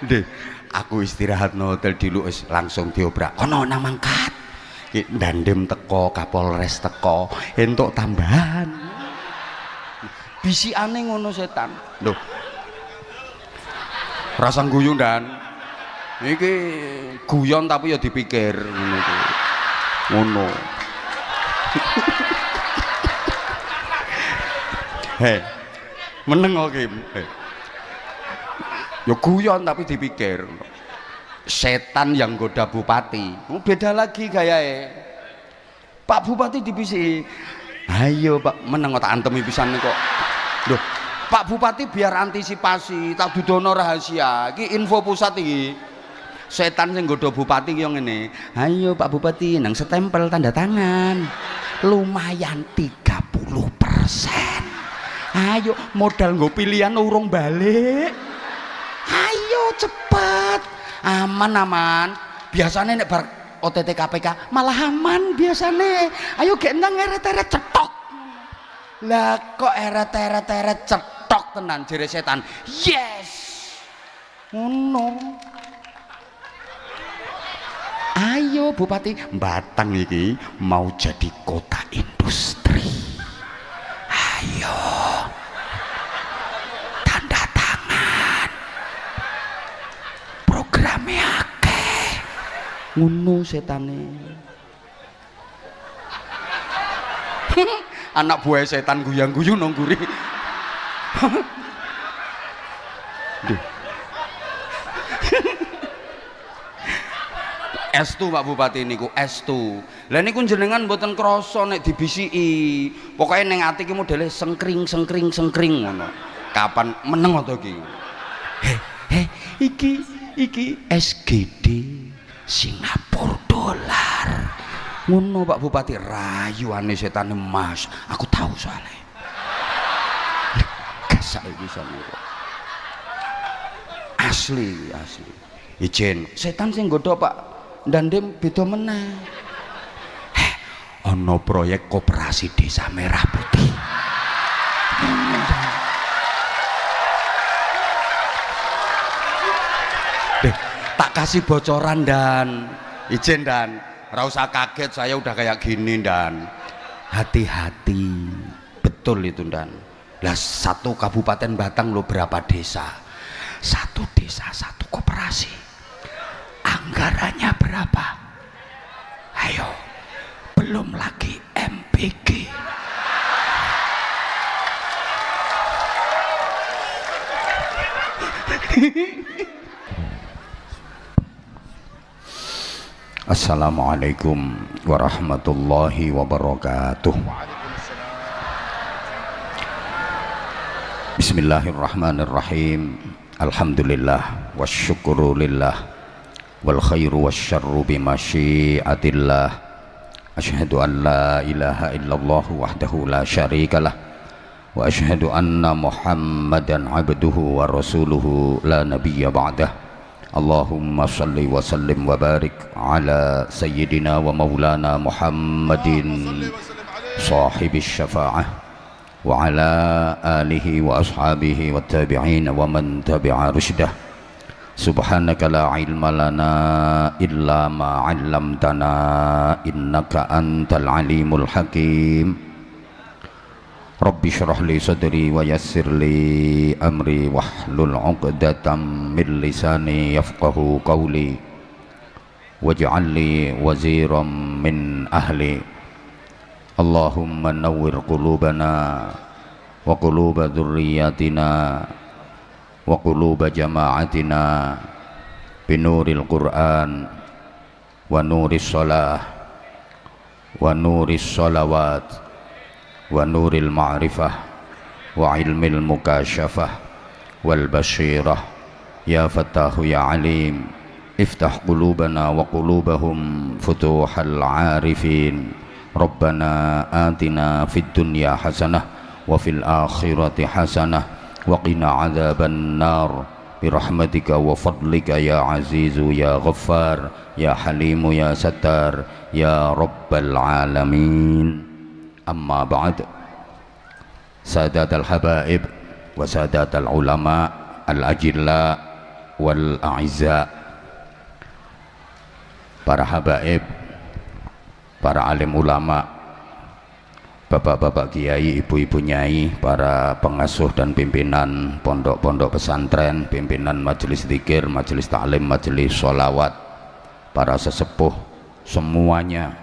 Deh, aku istirahat no hotel dulu langsung diobrak. Kono nang mangkat. Ki Dandem teko, Kapolres teko, entuk tambahan. Bisikane ngono setan. Loh. Rasa guyu dan iki guyon tapi ya dipikir ngono iki. Ngono. Hei. Meneng kok Kim. Ya guyon tapi dipikir. Setan yang goda bupati. Beda lagi gayae. Pak Bupati dibisi. Ayo Pak, meneng tak antemi pisan kok. Loh, Pak Bupati biar antisipasi, tak dudono rahasia. Iki info pusat iki. Setan sing goda bupati ki yo ngene. Ayo Pak Bupati nang setempel tanda tangan. Lumayan 30%. Ayo modal nggo pilihan urung balik. Ayo cepet. Aman. Biasanya nek bar OTT KPK malah aman biasanya. Ayo gendang eret-eret cetok. Lah kok eret-eret cetok tenan jere setan. Yes. Ngono. Ayo Bupati, Batang iki mau jadi kota industri. Ayo. Tanda tangan. Programnya akeh. Ngono setane. Anak buah setan guyang-guyu nang guri. Estu Pak Bupati niku estu. Lah niku jenengan mboten krasa nek dibisiki. Pokoke ning ati ki modele sengkring ngono. Kapan meneng to iki? Iki SGD Singapura dolar. Ngono Pak Bupati, rayuane setane Mas. Aku tahu soalnya. Gasak iki sampe. Asli. Ijen, setan sing nggodha Pak Dandem beda meneh. Ana proyek koperasi desa Merah Putih. Tak kasih bocoran dan ijen dan ora usah kaget, saya udah kayak gini dan hati-hati. Betul itu dan. Lah satu kabupaten Batang lo berapa desa? Satu desa satu koperasi. Anggarannya berapa? Ayo, belum lagi MPG. Assalamualaikum warahmatullahi wabarakatuh. Bismillahirrahmanirrahim. Alhamdulillah wasyukurulillah wal khairu wasyarru bimasyiatillah. Asyhadu an la ilaha illallah wahdahu la syarikalah wa asyhadu anna Muhammadan abduhu wa rasuluhu la nabiyya ba'dah. Allahumma salli wa sallim wa barik ala sayyidina wa maulana Muhammadin sahibis syafa'ah wa ala alihi wa ashabihi wa tabi'in wa man tabi'a rusydah. Subhanaka la ilma lana illa ma 'allamtana innaka antal alimul hakim. Rabbi syrah li sadri wa yassir li amri wahlul 'uqdatam min lisani yafqahu qawli waj'al li waziran min ahli. Allahumma nawwir qulubana wa quluba dhurriyyatina wa quluba jama'atina binuril Qur'an wa nuris shalah wa nuris shalawat wa nuril ma'rifah wa ilmil mukashafah wal basyirah. Ya Fattahu ya Alim, iftah qulubana wa qulubahum futuhal arifin. Rabbana atina fid dunya hasanah wa fil akhirati hasanah wa qina adzaban nar birahmatika wa fadlika ya azizu ya ghaffar ya halimu ya sattar ya rabbal alamin. Amma ba'd. Sadatal habaib wa sadatal ulama al ajilla wal a'izza, para habaib, para alim ulama, bapak-bapak kiai, ibu-ibu nyai, para pengasuh dan pimpinan pondok-pondok pesantren, pimpinan majelis zikir, majelis ta'lim, majelis sholawat, para sesepuh semuanya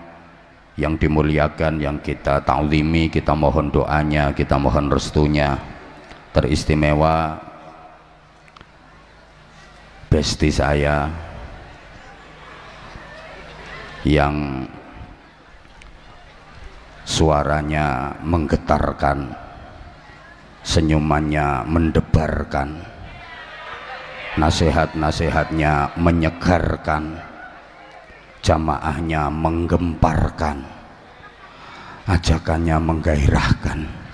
yang dimuliakan, yang kita ta'zimi, kita mohon doanya, kita mohon restunya. Teristimewa besti saya yang suaranya menggetarkan, senyumannya mendebarkan, nasihat-nasihatnya menyegarkan, jamaahnya menggemparkan, ajakannya menggairahkan.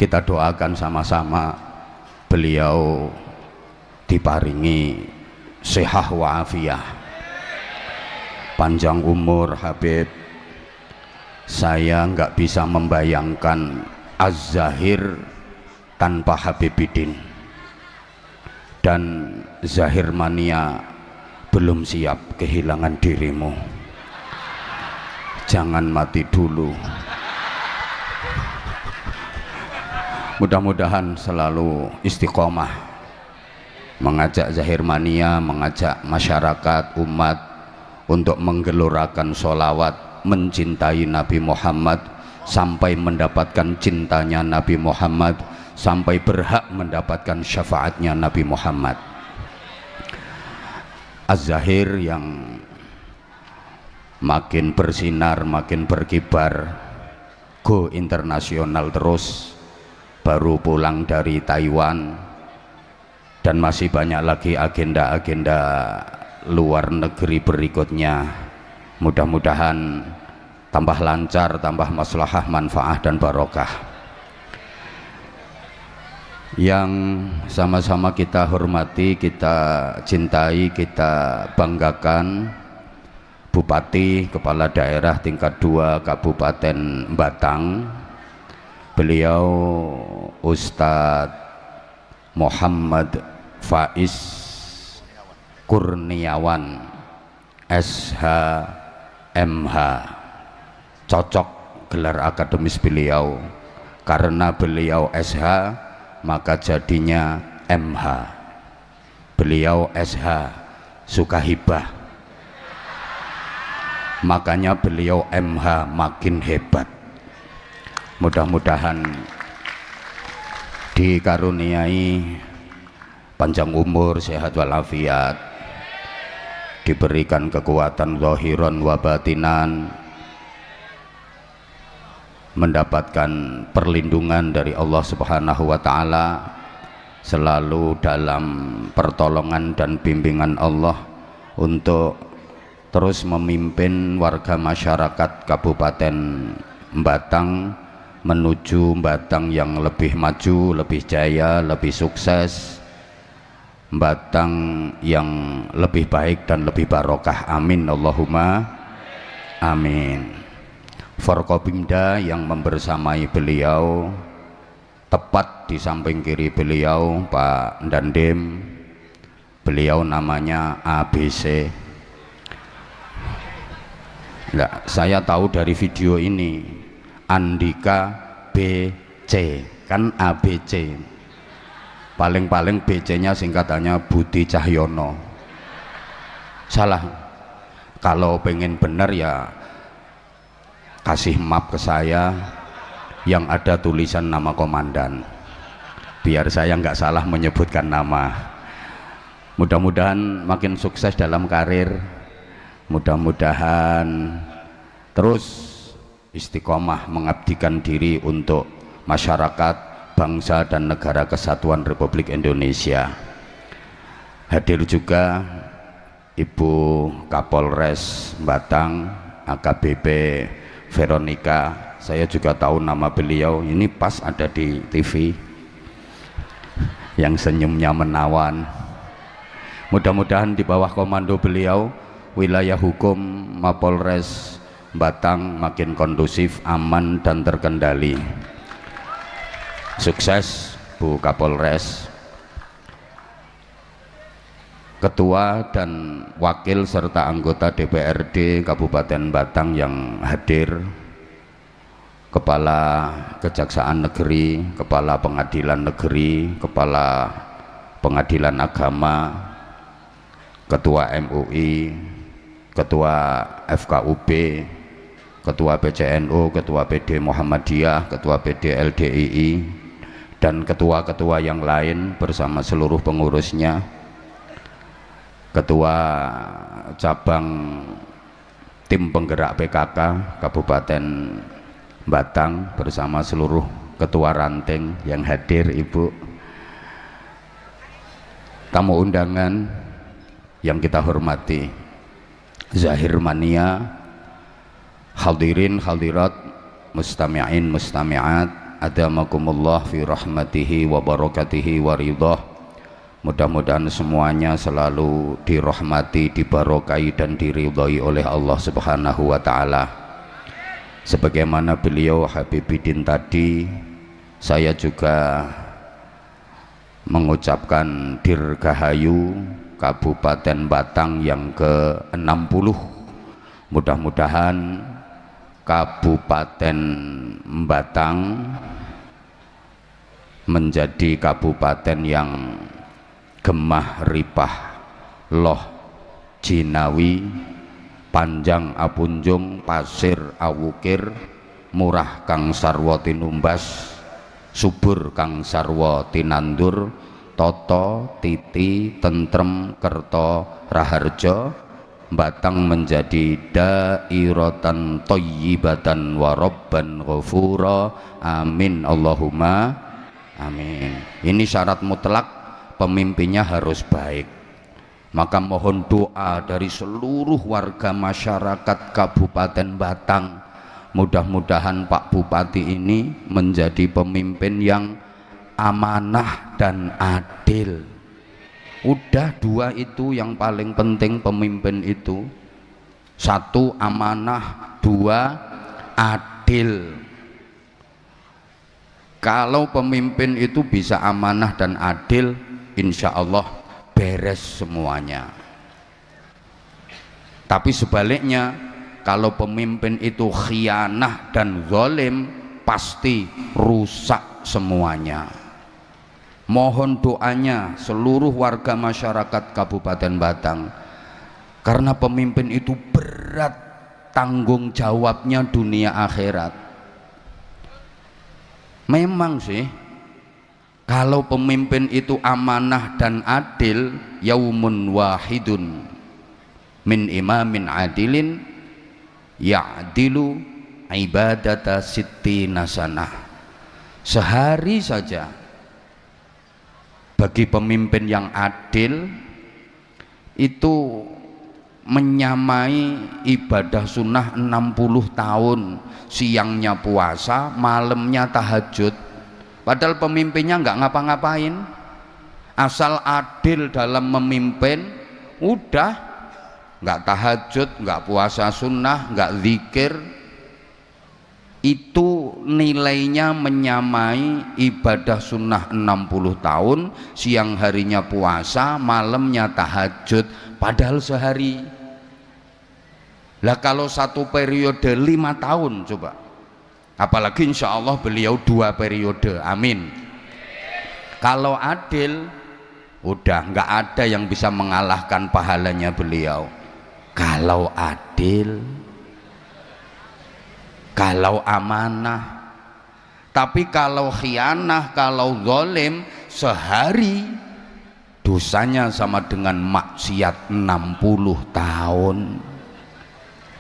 Kita doakan sama-sama beliau diparingi sehat wa'afiyah, panjang umur. Habib, saya nggak bisa membayangkan Az-Zahir tanpa Habibidin, dan Zahir Mania belum siap kehilangan dirimu. Jangan mati dulu. Mudah-mudahan selalu istiqomah mengajak Zahir Mania, mengajak masyarakat umat untuk menggelorakan sholawat, mencintai Nabi Muhammad sampai mendapatkan cintanya Nabi Muhammad, sampai berhak mendapatkan syafaatnya Nabi Muhammad. Az-Zahir yang makin bersinar, makin berkibar, go internasional terus, baru pulang dari Taiwan, dan masih banyak lagi agenda-agenda luar negeri berikutnya. Mudah-mudahan tambah lancar, tambah maslahah, manfaah dan barokah. Yang sama-sama kita hormati, kita cintai, kita banggakan, Bupati Kepala Daerah tingkat 2 Kabupaten Batang, beliau Ustadz Muhammad Faiz Kurniawan SH MH. Cocok gelar akademis beliau, karena beliau SH maka jadinya MH. Beliau SH suka hibah, makanya beliau MH makin hebat. Mudah-mudahan dikaruniai panjang umur, sehat walafiat, diberikan kekuatan zahiran wa batinan, mendapatkan perlindungan dari Allah Subhanahu wa taala, selalu dalam pertolongan dan bimbingan Allah untuk terus memimpin warga masyarakat Kabupaten Batang menuju Batang yang lebih maju, lebih jaya, lebih sukses, Batang yang lebih baik dan lebih barokah. Amin Allahumma amin. Forkopimda yang membersamai beliau, tepat di samping kiri beliau Pak Dandim, beliau namanya ABC. Nah, saya tahu dari video ini Andika BC, kan ABC, paling-paling BC nya singkatannya Budi Cahyono. Salah. Kalau pengen benar ya kasih map ke saya yang ada tulisan nama komandan, biar saya nggak salah menyebutkan nama. Mudah-mudahan makin sukses dalam karir, mudah-mudahan terus istiqomah mengabdikan diri untuk masyarakat, bangsa dan negara kesatuan Republik Indonesia. Hadir juga Ibu Kapolres Batang AKBP Veronica. Saya juga tahu nama beliau, ini pas ada di TV yang senyumnya menawan. Mudah-mudahan di bawah komando beliau wilayah hukum Mapolres Batang makin kondusif, aman dan terkendali. Sukses Bu Kapolres, Ketua dan Wakil serta anggota DPRD Kabupaten Batang yang hadir, Kepala Kejaksaan Negeri, Kepala Pengadilan Negeri, Kepala Pengadilan Agama, Ketua MUI, Ketua FKUB, Ketua PCNU, Ketua PD Muhammadiyah, Ketua PD LDII, dan ketua-ketua yang lain bersama seluruh pengurusnya, Ketua Cabang Tim Penggerak PKK Kabupaten Batang bersama seluruh ketua ranting yang hadir, Ibu, tamu undangan yang kita hormati, Zahir Mania, hadirin hadirat, mustami'in mustami'at, adamakumullah fi rahmatihi wa barakatihi wa ridhah. Mudah-mudahan semuanya selalu dirahmati, dibarokai dan diridhai oleh Allah Subhanahu wa taala. Sebagaimana beliau Habibidin tadi, saya juga mengucapkan Dirgahayu Kabupaten Batang yang ke-60. Mudah-mudahan Kabupaten Batang menjadi kabupaten yang gemah ripah loh jinawi, panjang apunjung, pasir awukir, murah kang sarwa tinumbas, subur kang sarwa tinandur, toto titi tentrem kerto raharjo. Batang menjadi dairatan thayyibatan wa rabban ghafura, amin Allahumma amin. Ini syarat mutlak, pemimpinnya harus baik. Maka mohon doa dari seluruh warga masyarakat Kabupaten Batang, mudah-mudahan Pak Bupati ini menjadi pemimpin yang amanah dan adil. Udah dua itu yang paling penting pemimpin itu. Satu amanah, dua adil. Kalau pemimpin itu bisa amanah dan adil, insya Allah beres semuanya. Tapi sebaliknya, kalau pemimpin itu khianah dan zalim, pasti rusak semuanya. Mohon doanya seluruh warga masyarakat Kabupaten Batang, karena pemimpin itu berat tanggung jawabnya dunia akhirat. Memang sih, kalau pemimpin itu amanah dan adil, yaumun wahidun min imamin adilin ya'dilu ibadata sittina sanah. Sehari saja bagi pemimpin yang adil itu menyamai ibadah sunnah 60 tahun, siangnya puasa, malamnya tahajud. Padahal pemimpinnya nggak ngapa-ngapain, asal adil dalam memimpin, udah nggak tahajud, nggak puasa sunnah, nggak zikir, itu nilainya menyamai ibadah sunnah 60 tahun, siang harinya puasa, malamnya tahajud, padahal sehari. Lah kalau satu periode 5 tahun coba, apalagi insya Allah beliau 2 periode, amin. Kalau adil, udah nggak ada yang bisa mengalahkan pahalanya beliau. Kalau adil, kalau amanah. Tapi kalau khianah, kalau zalim, sehari dosanya sama dengan maksiat 60 tahun.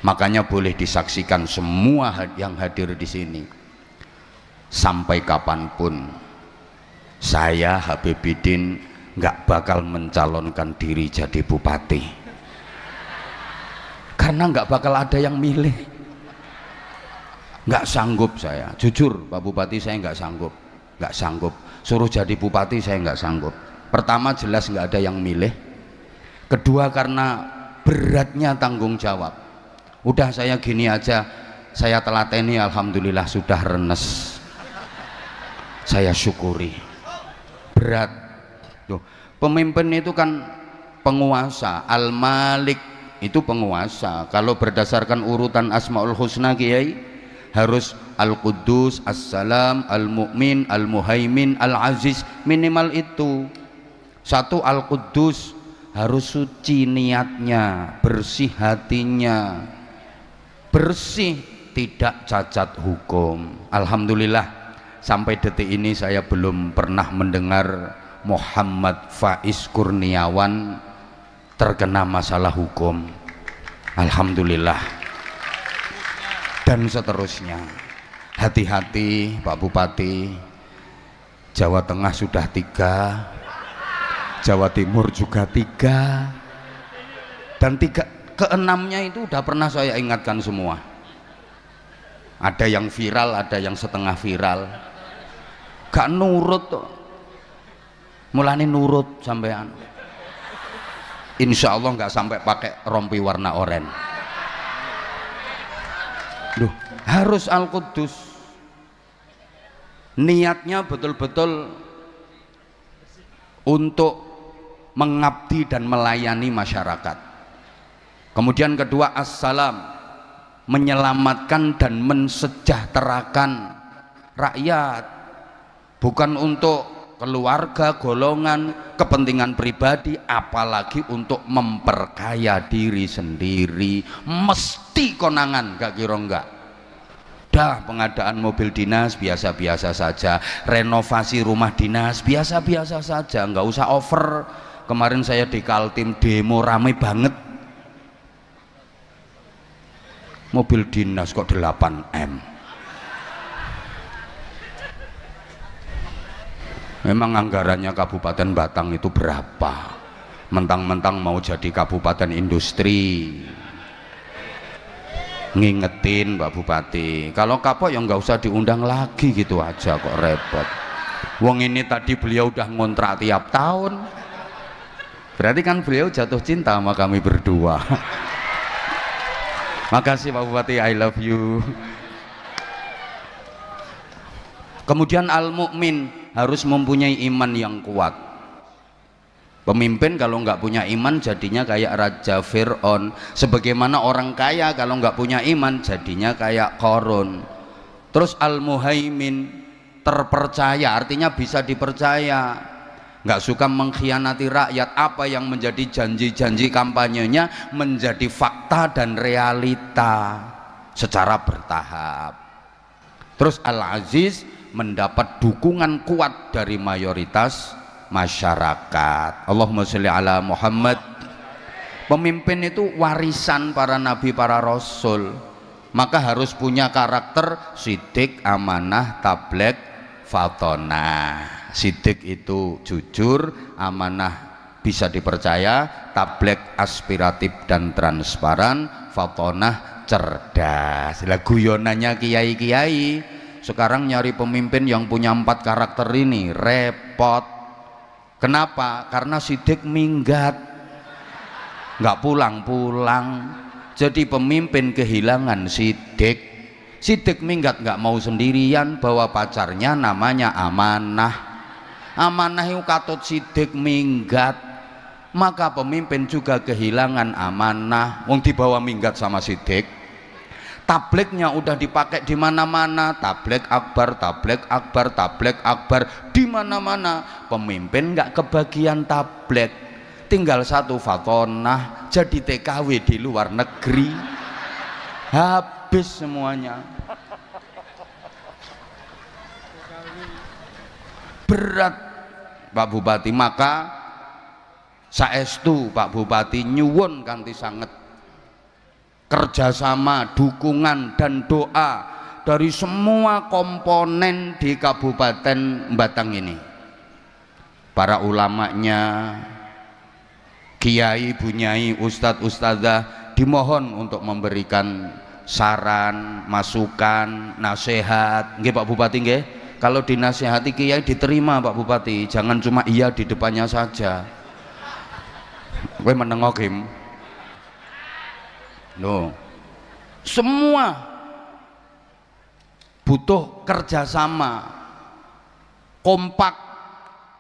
Makanya boleh disaksikan semua yang hadir di sini. Sampai kapanpun saya Habibidin nggak bakal mencalonkan diri jadi bupati, karena nggak bakal ada yang milih. Nggak sanggup saya, jujur Pak Bupati, saya nggak sanggup, suruh jadi bupati saya nggak sanggup. Pertama jelas nggak ada yang milih, kedua karena beratnya tanggung jawab. Udah saya gini aja, saya telateni, alhamdulillah sudah renes. Saya syukuri. Berat. Tuh, pemimpin itu kan penguasa, Al-Malik itu penguasa. Kalau berdasarkan urutan Asmaul Husna Kiai, harus Al-Quddus, As-Salam, Al-Mu'min, Al-Muhaimin, Al-Aziz, minimal itu. Satu, Al-Quddus, harus suci niatnya, bersih hatinya, bersih, tidak cacat hukum. Alhamdulillah sampai detik ini saya belum pernah mendengar Muhammad Faiz Kurniawan terkena masalah hukum. Alhamdulillah. Dan seterusnya. Hati-hati Pak Bupati, Jawa Tengah sudah 3, Jawa Timur juga 3, dan 3 keenamnya itu udah pernah saya ingatkan semua. Ada yang viral, ada yang setengah viral, gak nurut tuh. Mulane nurut sampean, insya Allah nggak sampai pakai rompi warna oranye. Duh, harus Al-Quddus, niatnya betul-betul untuk mengabdi dan melayani masyarakat. Kemudian kedua, As-Salam, menyelamatkan dan mensejahterakan rakyat, bukan untuk keluarga, golongan, kepentingan pribadi, apalagi untuk memperkaya diri sendiri. Mesti konangan, gak kira enggak. Dah, pengadaan mobil dinas biasa-biasa saja, renovasi rumah dinas biasa-biasa saja, nggak usah over. Kemarin saya di Kaltim demo rame banget, mobil dinas kok 8M. Memang anggarannya Kabupaten Batang itu berapa? Mentang-mentang mau jadi kabupaten industri. Ngingetin Pak Bupati, kalau kapok ya nggak usah diundang lagi, gitu aja kok repot. Wong ini tadi beliau udah ngontrak tiap tahun, berarti kan beliau jatuh cinta sama kami berdua. Makasih Pak Bupati, I love you. Kemudian Al-Mu'min, harus mempunyai iman yang kuat. Pemimpin kalau nggak punya iman jadinya kayak Raja Fir'aun. Sebagaimana orang kaya kalau nggak punya iman jadinya kayak Qarun. Terus Al-Muhaimin, terpercaya, artinya bisa dipercaya, nggak suka mengkhianati rakyat. Apa yang menjadi janji-janji kampanyenya menjadi fakta dan realita secara bertahap. Terus Al-Aziz, mendapat dukungan kuat dari mayoritas masyarakat. Allahumma sholli ala Muhammad. Pemimpin itu warisan para nabi, para rasul, maka harus punya karakter sidik, amanah, tablek, fatonah. Sidik itu jujur, amanah bisa dipercaya, tablek aspiratif dan transparan, fatonah cerdas. Lah guyonannya kiai-kiai sekarang nyari pemimpin yang punya 4 karakter ini repot. Kenapa? Karena sidik minggat, nggak pulang-pulang. Jadi pemimpin kehilangan sidik. Sidik minggat, nggak mau sendirian, bawa pacarnya namanya amanah. Amanah itu katut sidik minggat, maka pemimpin juga kehilangan amanah. Wong dibawa minggat sama sidik. Tabliknya udah dipakai di mana-mana, tablek akbar, tablek akbar, tablek akbar, di mana-mana. Pemimpin nggak kebagian tablek, tinggal 1 fatonah, jadi TKW di luar negeri, habis semuanya. Berat Pak Bupati, maka saestu Pak Bupati nyuwun kanthi sanget kerjasama, dukungan dan doa dari semua komponen di Kabupaten Batang ini. Para ulamanya, kiai, bunyai, ustadz, ustadzah dimohon untuk memberikan saran, masukan, nasihat. Nggih Pak Bupati nggih. Kalau dinasihati kiai diterima Pak Bupati, jangan cuma iya di depannya saja. Kowe menengo Kim. Loh, Semua butuh kerjasama, kompak,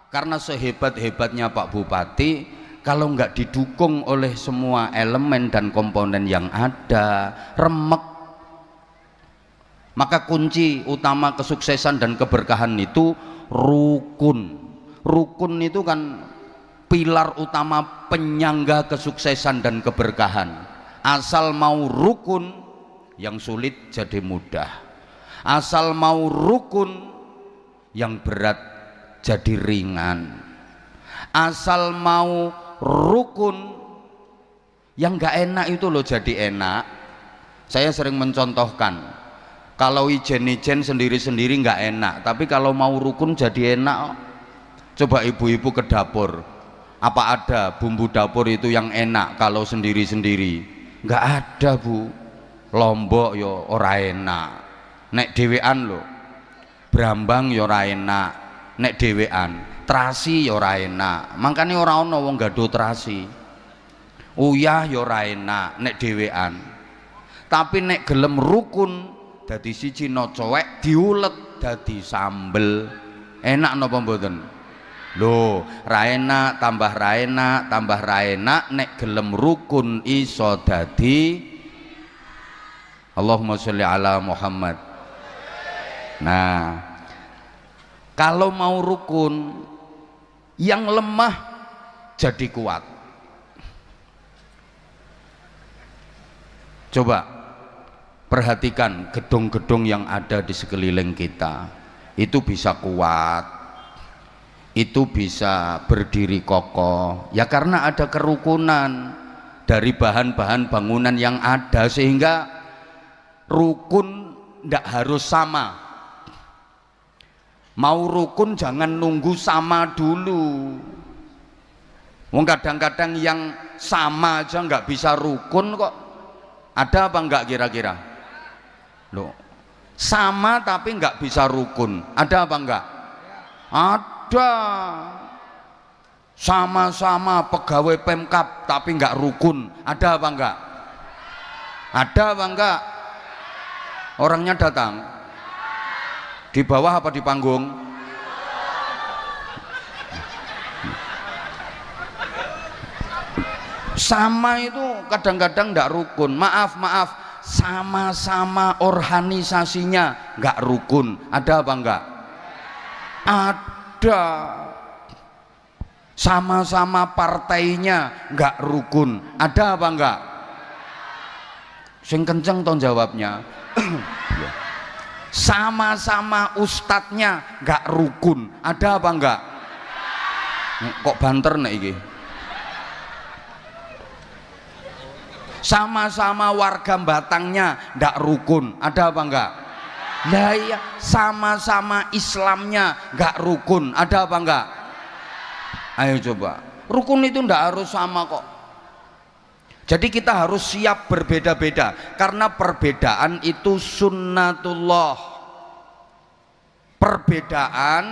karena sehebat-hebatnya Pak Bupati, kalau nggak didukung oleh semua elemen dan komponen yang ada, remek. Maka kunci utama kesuksesan dan keberkahan itu rukun. Rukun itu kan pilar utama penyangga kesuksesan dan keberkahan. Asal mau rukun, yang sulit jadi mudah. Asal mau rukun, yang berat jadi ringan. Asal mau rukun, yang nggak enak itu loh jadi enak. Saya sering mencontohkan, kalau ijen-ijen sendiri-sendiri nggak enak, tapi kalau mau rukun jadi enak. Coba ibu-ibu ke dapur, apa ada bumbu dapur itu yang enak kalau sendiri-sendiri? Nggak ada, Bu. Lombok yo ora enak, nek dhewean lho. Brambang yo ora enak, nek dhewean. Terasi yo ora enak, makane ora ana wong gadho terasi. Uyah yo ora enak nek dhewean. Tapi nek gelem rukun, dadi siji no cowek diulet dadi sambel, enak napa mboten? Lho, ra enak tambah ra enak tambah ra enak, nek gelem rukun iso dadi. Allahumma sholli ala Muhammad. Nah, kalau mau rukun, yang lemah jadi kuat. Coba perhatikan gedung-gedung yang ada di sekeliling kita, itu bisa kuat, itu bisa berdiri kokoh, ya karena ada kerukunan dari bahan-bahan bangunan yang ada, sehingga rukun tidak harus sama. Mau rukun jangan nunggu sama dulu. Wong kadang-kadang yang sama aja nggak bisa rukun kok. Ada apa enggak kira-kira? Loh, sama tapi nggak bisa rukun, ada apa enggak? Ada. Sama-sama pegawai Pemkab tapi nggak rukun, ada apa enggak? Ada apa enggak? Orangnya datang di bawah apa di panggung? Sama itu kadang-kadang nggak rukun. Maaf, sama-sama organisasinya nggak rukun, ada apa enggak? Ada. Sama-sama partainya nggak rukun, ada apa enggak? Sing kenceng toh jawabnya. Sama-sama ustadznya nggak rukun, ada apa enggak? Kok banter nek iki? Sama-sama warga batangnya ndak rukun, ada apa enggak? Lah iya, sama-sama Islamnya nggak rukun, ada apa enggak? Ayo coba, rukun itu ndak harus sama kok. Jadi kita harus siap berbeda-beda, karena perbedaan itu sunnatullah. Perbedaan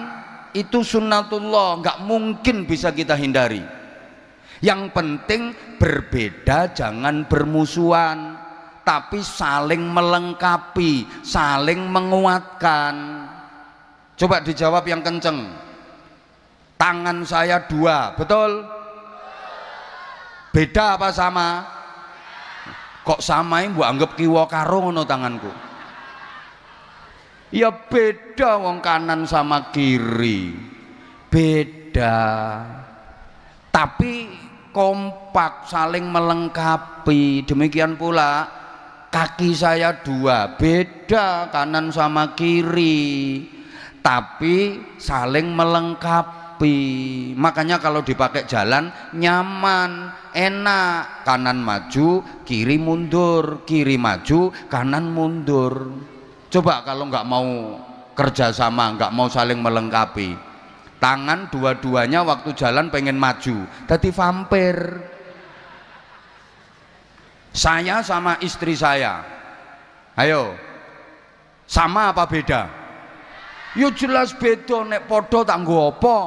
itu sunnatullah, nggak mungkin bisa kita hindari. Yang penting berbeda, jangan bermusuhan, tapi saling melengkapi, saling menguatkan. Coba dijawab yang kenceng. Tangan saya dua, betul? Beda apa sama? Kok samain mbok anggap kiwa karo ngono tanganku? Ya beda, wong kanan sama kiri beda, tapi kompak, saling melengkapi. Demikian pula kaki saya dua, beda kanan sama kiri, tapi saling melengkapi. Makanya kalau dipakai jalan nyaman, enak. Kanan maju, kiri mundur, kiri maju, kanan mundur. Coba kalau nggak mau kerjasama, nggak mau saling melengkapi, tangan dua-duanya waktu jalan pengen maju, jadi vampir. Saya sama istri saya, ayo, sama apa beda? Yo jelas beda, nek podo tak nggo apa?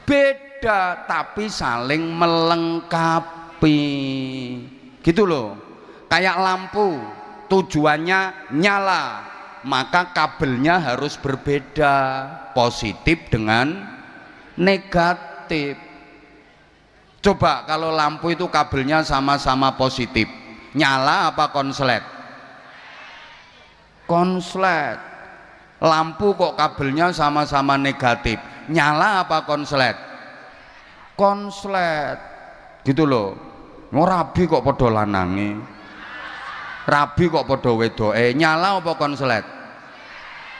Beda. beda tapi saling melengkapi gitu loh. Kayak lampu tujuannya nyala, maka kabelnya harus berbeda, positif dengan negatif. Coba kalau lampu itu kabelnya sama-sama positif, nyala apa konslet? Konslet. Lampu kok kabelnya sama-sama negatif, nyala apa konslet? Konslet. Gitu loh. Mau rabi kok podo lanange, rabi kok podo wedoke, nyala apa konslet?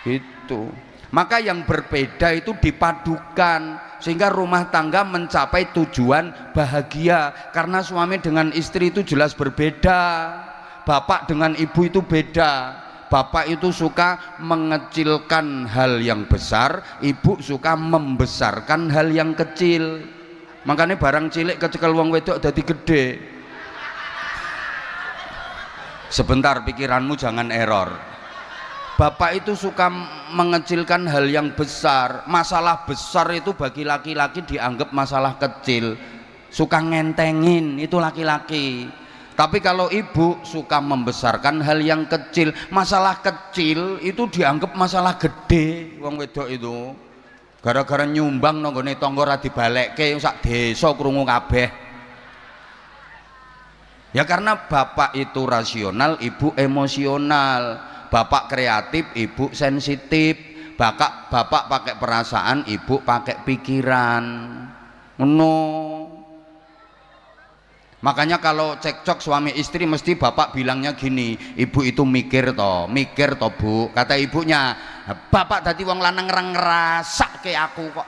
Gitu. Maka yang berbeda itu dipadukan sehingga rumah tangga mencapai tujuan bahagia. Karena suami dengan istri itu jelas berbeda, bapak dengan ibu itu beda. Bapak itu suka mengecilkan hal yang besar, ibu suka membesarkan hal yang kecil. Makanya barang cilik kecekel wong wedok dadi gede. Sebentar, pikiranmu jangan error. Bapak itu suka mengecilkan hal yang besar. Masalah besar itu bagi laki-laki dianggap masalah kecil, suka ngentengin, itu laki-laki. Tapi kalau ibu suka membesarkan hal yang kecil, masalah kecil itu dianggap masalah gede. Wong wedok itu gara-gara nyumbang nanggone tangga ora dibalekke sak desa krungu kabeh. Ya karena bapak itu rasional, ibu emosional. Bapak kreatif, ibu sensitif. Bapak pakai perasaan, ibu pakai pikiran. Makanya kalau cekcok suami istri mesti bapak bilangnya gini, ibu itu mikir toh bu. Kata ibunya, bapak dadi wong lanang ngrasake aku kok.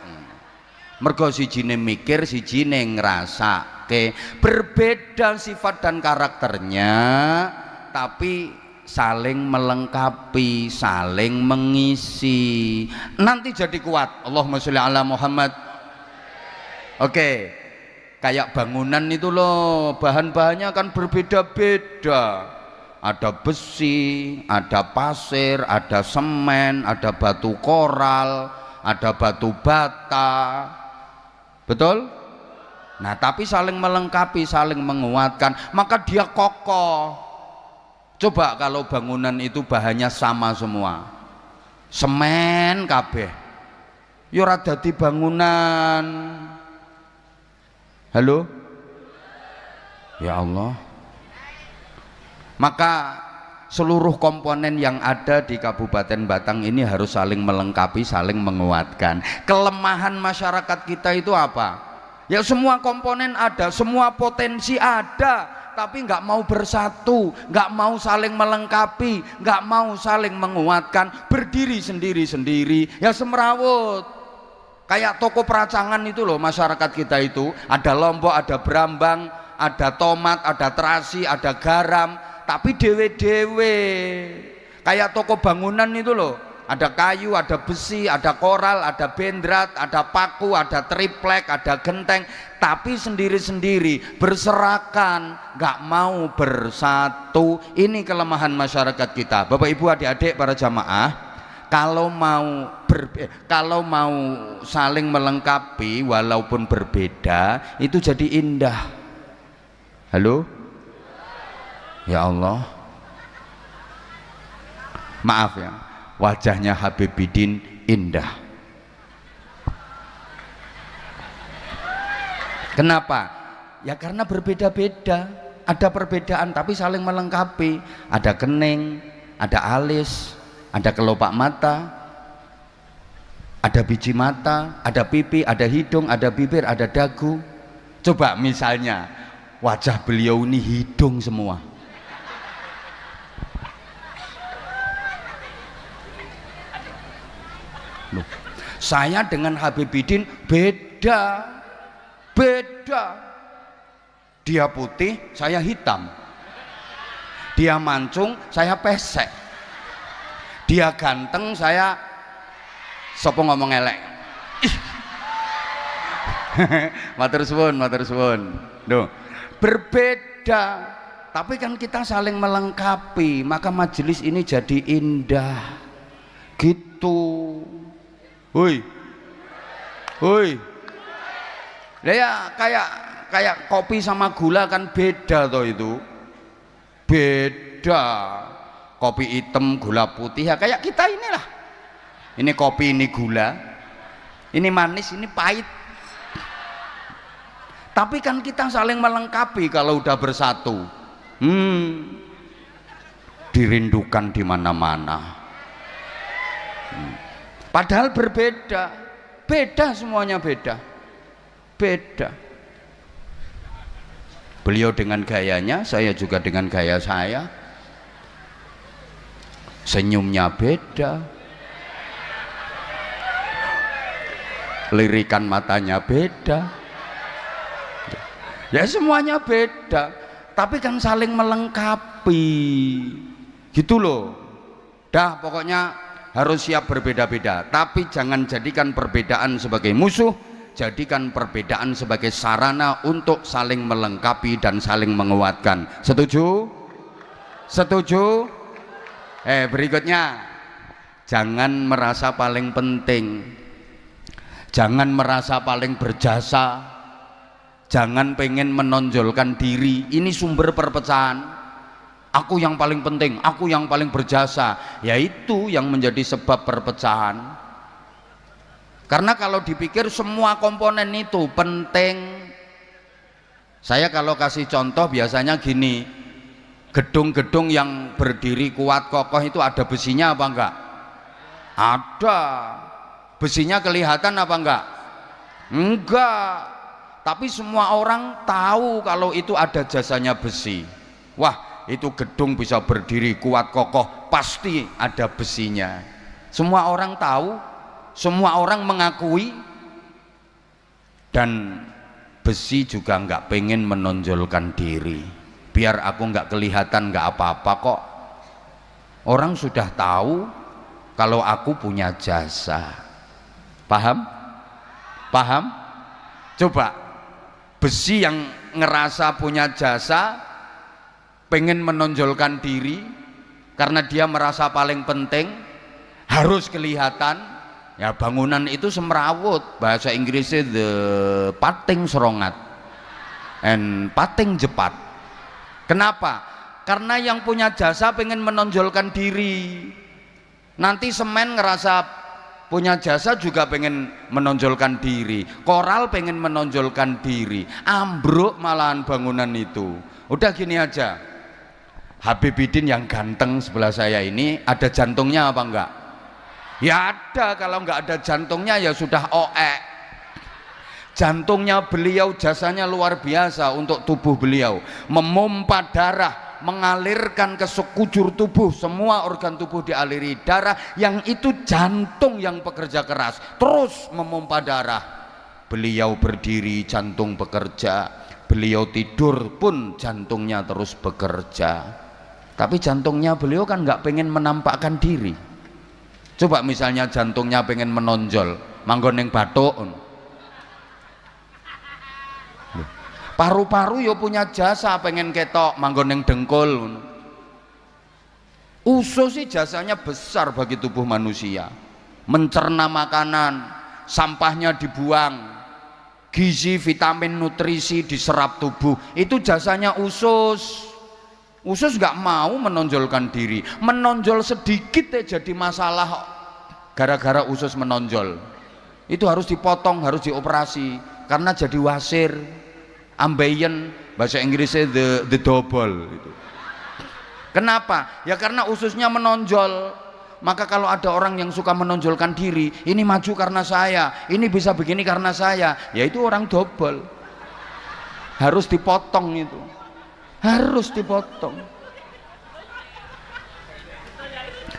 Mergo sijine mikir, sijine ngrasake. Berbeda sifat dan karakternya, tapi saling melengkapi, saling mengisi. Nanti jadi kuat. Allahumma sholli ala Muhammad. Oke. Kayak bangunan itu loh, bahan-bahannya kan berbeda-beda. Ada besi, ada pasir, ada semen, ada batu koral, ada batu bata. Betul? Nah, tapi saling melengkapi, saling menguatkan, maka dia kokoh. Coba kalau bangunan itu bahannya sama semua, semen kabeh, ya ora dadi bangunan. Halo? Ya Allah. Maka seluruh komponen yang ada di Kabupaten Batang ini harus saling melengkapi, saling menguatkan. Kelemahan masyarakat kita itu apa? Ya semua komponen ada, semua potensi ada, tapi nggak mau bersatu, nggak mau saling melengkapi, nggak mau saling menguatkan, berdiri sendiri-sendiri, ya semrawut. Kayak toko peracangan itu loh, masyarakat kita itu ada lombok, ada brambang, ada tomat, ada terasi, ada garam, tapi dewe-dewe. Kayak toko bangunan itu loh, ada kayu, ada besi, ada koral, ada bendrat, ada paku, ada triplek, ada genteng, tapi sendiri-sendiri, berserakan, nggak mau bersatu. Ini kelemahan masyarakat kita. Bapak Ibu, adik-adik, para jamaah, kalau mau saling melengkapi walaupun berbeda, itu jadi indah. Halo? Ya Allah. Maaf ya, wajahnya Habibidin indah. Kenapa? Ya karena berbeda-beda. Ada perbedaan tapi saling melengkapi. Ada kening, ada alis, ada kelopak mata, ada biji mata, ada pipi, ada hidung, ada bibir, ada dagu. Coba misalnya wajah beliau ini hidung semua. Loh, saya dengan Habibidin beda. Dia putih, saya hitam. Dia mancung, saya pesek. Dia ganteng, saya sopo ngomong elek. Matur suwun. Duh, berbeda, tapi kan kita saling melengkapi, maka majelis ini jadi indah. Gitu. Hoi. Lah ya kayak kopi sama gula kan beda toh itu. Beda. Kopi hitam, gula putih ya kayak kita inilah. Ini kopi, ini gula. Ini manis, ini pahit. Tapi kan kita saling melengkapi kalau udah bersatu. Dirindukan di mana-mana. Padahal berbeda. Beda semuanya beda. Beda. Beliau dengan gayanya, saya juga dengan gaya saya. Senyumnya beda, lirikan matanya beda, ya semuanya beda, tapi kan saling melengkapi gitu loh. Dah pokoknya harus siap berbeda-beda, tapi jangan jadikan perbedaan sebagai musuh, jadikan perbedaan sebagai sarana untuk saling melengkapi dan saling menguatkan. Setuju? Setuju? Berikutnya, jangan merasa paling penting, jangan merasa paling berjasa, jangan pengen menonjolkan diri. Ini sumber perpecahan. Aku yang paling penting, aku yang paling berjasa, yaitu yang menjadi sebab perpecahan. Karena kalau dipikir semua komponen itu penting. Saya kalau kasih contoh biasanya gini, gedung-gedung yang berdiri kuat kokoh itu ada besinya apa enggak? Ada. Besinya kelihatan apa enggak? Enggak. Tapi semua orang tahu kalau itu ada jasanya besi. Wah, itu gedung bisa berdiri kuat kokoh pasti ada besinya. Semua orang tahu, semua orang mengakui, dan besi juga enggak pengen menonjolkan diri. Biar aku nggak kelihatan nggak apa-apa kok, orang sudah tahu kalau aku punya jasa. Paham? Paham? Coba besi yang ngerasa punya jasa pengen menonjolkan diri karena dia merasa paling penting, harus kelihatan, ya bangunan itu semrawut. Bahasa Inggrisnya the pating serongat and pating jepat. Kenapa? Karena yang punya jasa pengen menonjolkan diri. Nanti semen ngerasa punya jasa juga pengen menonjolkan diri. Koral pengen menonjolkan diri. Ambruk malahan bangunan itu. Udah gini aja. Habibidin yang ganteng sebelah saya ini ada jantungnya apa enggak? Ya ada. Kalau enggak ada jantungnya ya sudah oek. Jantungnya beliau jasanya luar biasa untuk tubuh beliau, memompa darah, mengalirkan ke sekujur tubuh, semua organ tubuh dialiri darah, yang itu jantung yang bekerja keras terus memompa darah. Beliau berdiri jantung bekerja, beliau tidur pun jantungnya terus bekerja. Tapi jantungnya beliau kan nggak pengen menampakkan diri. Coba misalnya jantungnya pengen menonjol, manggon ning bathuk. Paru-paru yo punya jasa pengen ketok manggon yang dengkul. Usus sih jasanya besar bagi tubuh manusia, mencerna makanan, sampahnya dibuang, gizi, vitamin, nutrisi diserap tubuh, itu jasanya usus. Usus nggak mau menonjolkan diri, menonjol sedikit jadi masalah gara-gara usus menonjol. Itu harus dipotong, harus dioperasi karena jadi wasir. Ambeien, bahasa Inggrisnya the double gitu. Kenapa? Ya karena ususnya menonjol. Maka kalau ada orang yang suka menonjolkan diri, ini maju karena saya, ini bisa begini karena saya, ya itu orang double. Harus dipotong itu. Harus dipotong.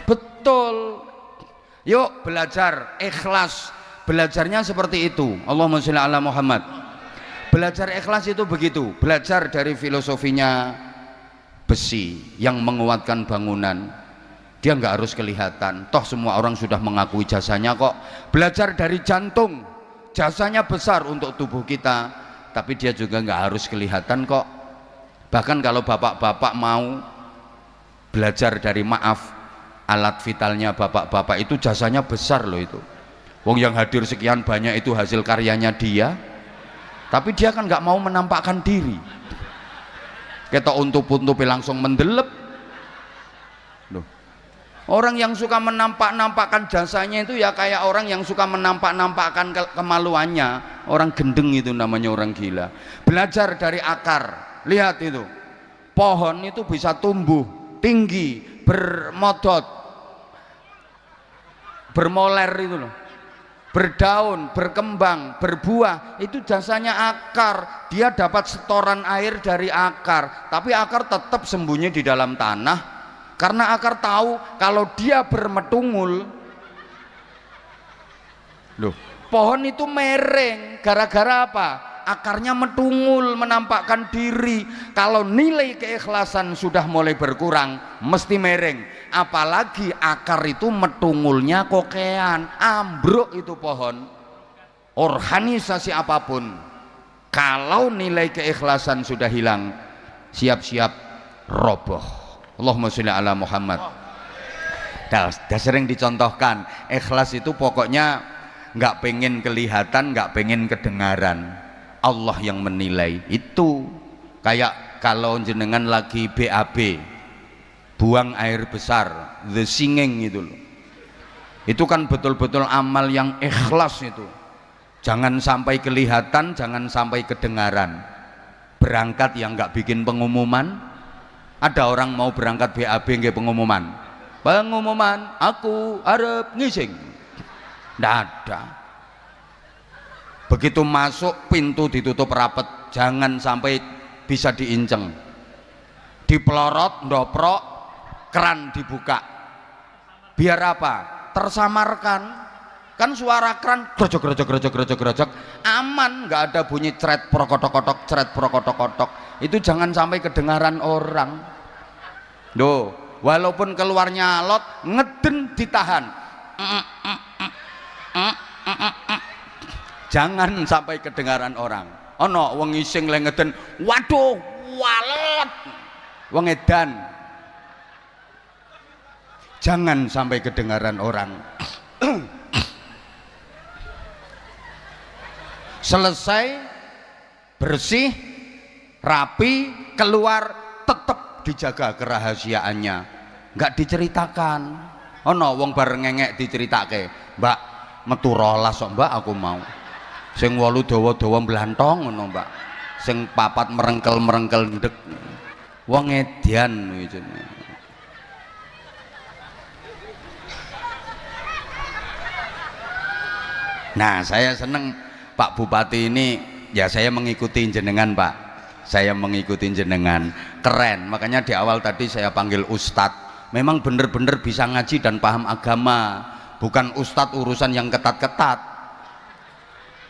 Betul. Yuk belajar ikhlas. Belajarnya seperti itu. Allahumma sholli ala Muhammad. Belajar ikhlas itu begitu, belajar dari filosofinya besi yang menguatkan bangunan. Dia nggak harus kelihatan, toh semua orang sudah mengakui jasanya kok. Belajar dari jantung, jasanya besar untuk tubuh kita, tapi dia juga nggak harus kelihatan kok. Bahkan kalau bapak-bapak mau belajar dari maaf, alat vitalnya bapak-bapak itu jasanya besar loh itu. Wong yang hadir sekian banyak itu hasil karyanya dia. tapi dia kan nggak mau menampakkan diri. Ketok untup-untupi langsung mendelep. Loh. Orang yang suka menampakkan jasanya itu ya kayak orang yang suka menampakkan kemaluannya. Orang gendeng itu namanya orang gila. Belajar dari akar. Lihat itu, pohon itu bisa tumbuh tinggi, bermodot, bermoler itu loh, berdaun, berkembang, berbuah. Itu jasanya akar. Dia dapat setoran air dari akar, tapi akar tetap sembunyi di dalam tanah. Karena akar tahu kalau dia bermetungul, loh, pohon itu mereng gara-gara apa? Akarnya metungul, menampakkan diri. Kalau nilai keikhlasan sudah mulai berkurang, mesti mereng. Apalagi akar itu metungulnya kokean, ambruk itu pohon. Organisasi apapun, kalau nilai keikhlasan sudah hilang, siap-siap roboh. Allahumma sholli ala Muhammad. Dah sering dicontohkan, ikhlas itu pokoknya nggak pengen kelihatan, nggak pengen kedengaran. Allah yang menilai. Itu kayak kalau jenengan lagi BAB, buang air besar, the singing itu loh. Itu kan betul-betul amal yang ikhlas itu. Jangan sampai kelihatan, jangan sampai kedengaran. Berangkat yang nggak bikin pengumuman. Ada orang mau berangkat BAB nggak pengumuman. Pengumuman, aku arep ngising. Nggak ada. Begitu masuk pintu ditutup rapet, jangan sampai bisa diinceng. Dipelorot, ndoprok, keran dibuka. Biar apa? Tersamarkan. Kan suara keran grojok, aman, nggak ada bunyi cret prokotok-kotok, cret prokotok-kotok. Itu jangan sampai kedengaran orang. Loh, walaupun keluarnya alot, ngeden ditahan. Jangan sampai kedengaran orang. Ono wong ising le ngeden, waduh, walot. Wong edan. Jangan sampai kedengaran orang. Selesai, bersih, rapi, keluar, tetap dijaga kerahasiaannya, nggak diceritakan. Ono wong bareng ngengek diceritake, mbak metu rolas kok mbak, aku mau sing 8 dawa-dawa mblantong ngono mbak, sing 4 merengkel-merengkel ndek. Wong edian iki. Nah, saya seneng Pak Bupati ini, ya saya mengikuti jenengan Pak, saya mengikuti jenengan, keren. Makanya di awal tadi saya panggil Ustadz. Memang bener-bener bisa ngaji dan paham agama, bukan Ustadz urusan yang ketat-ketat.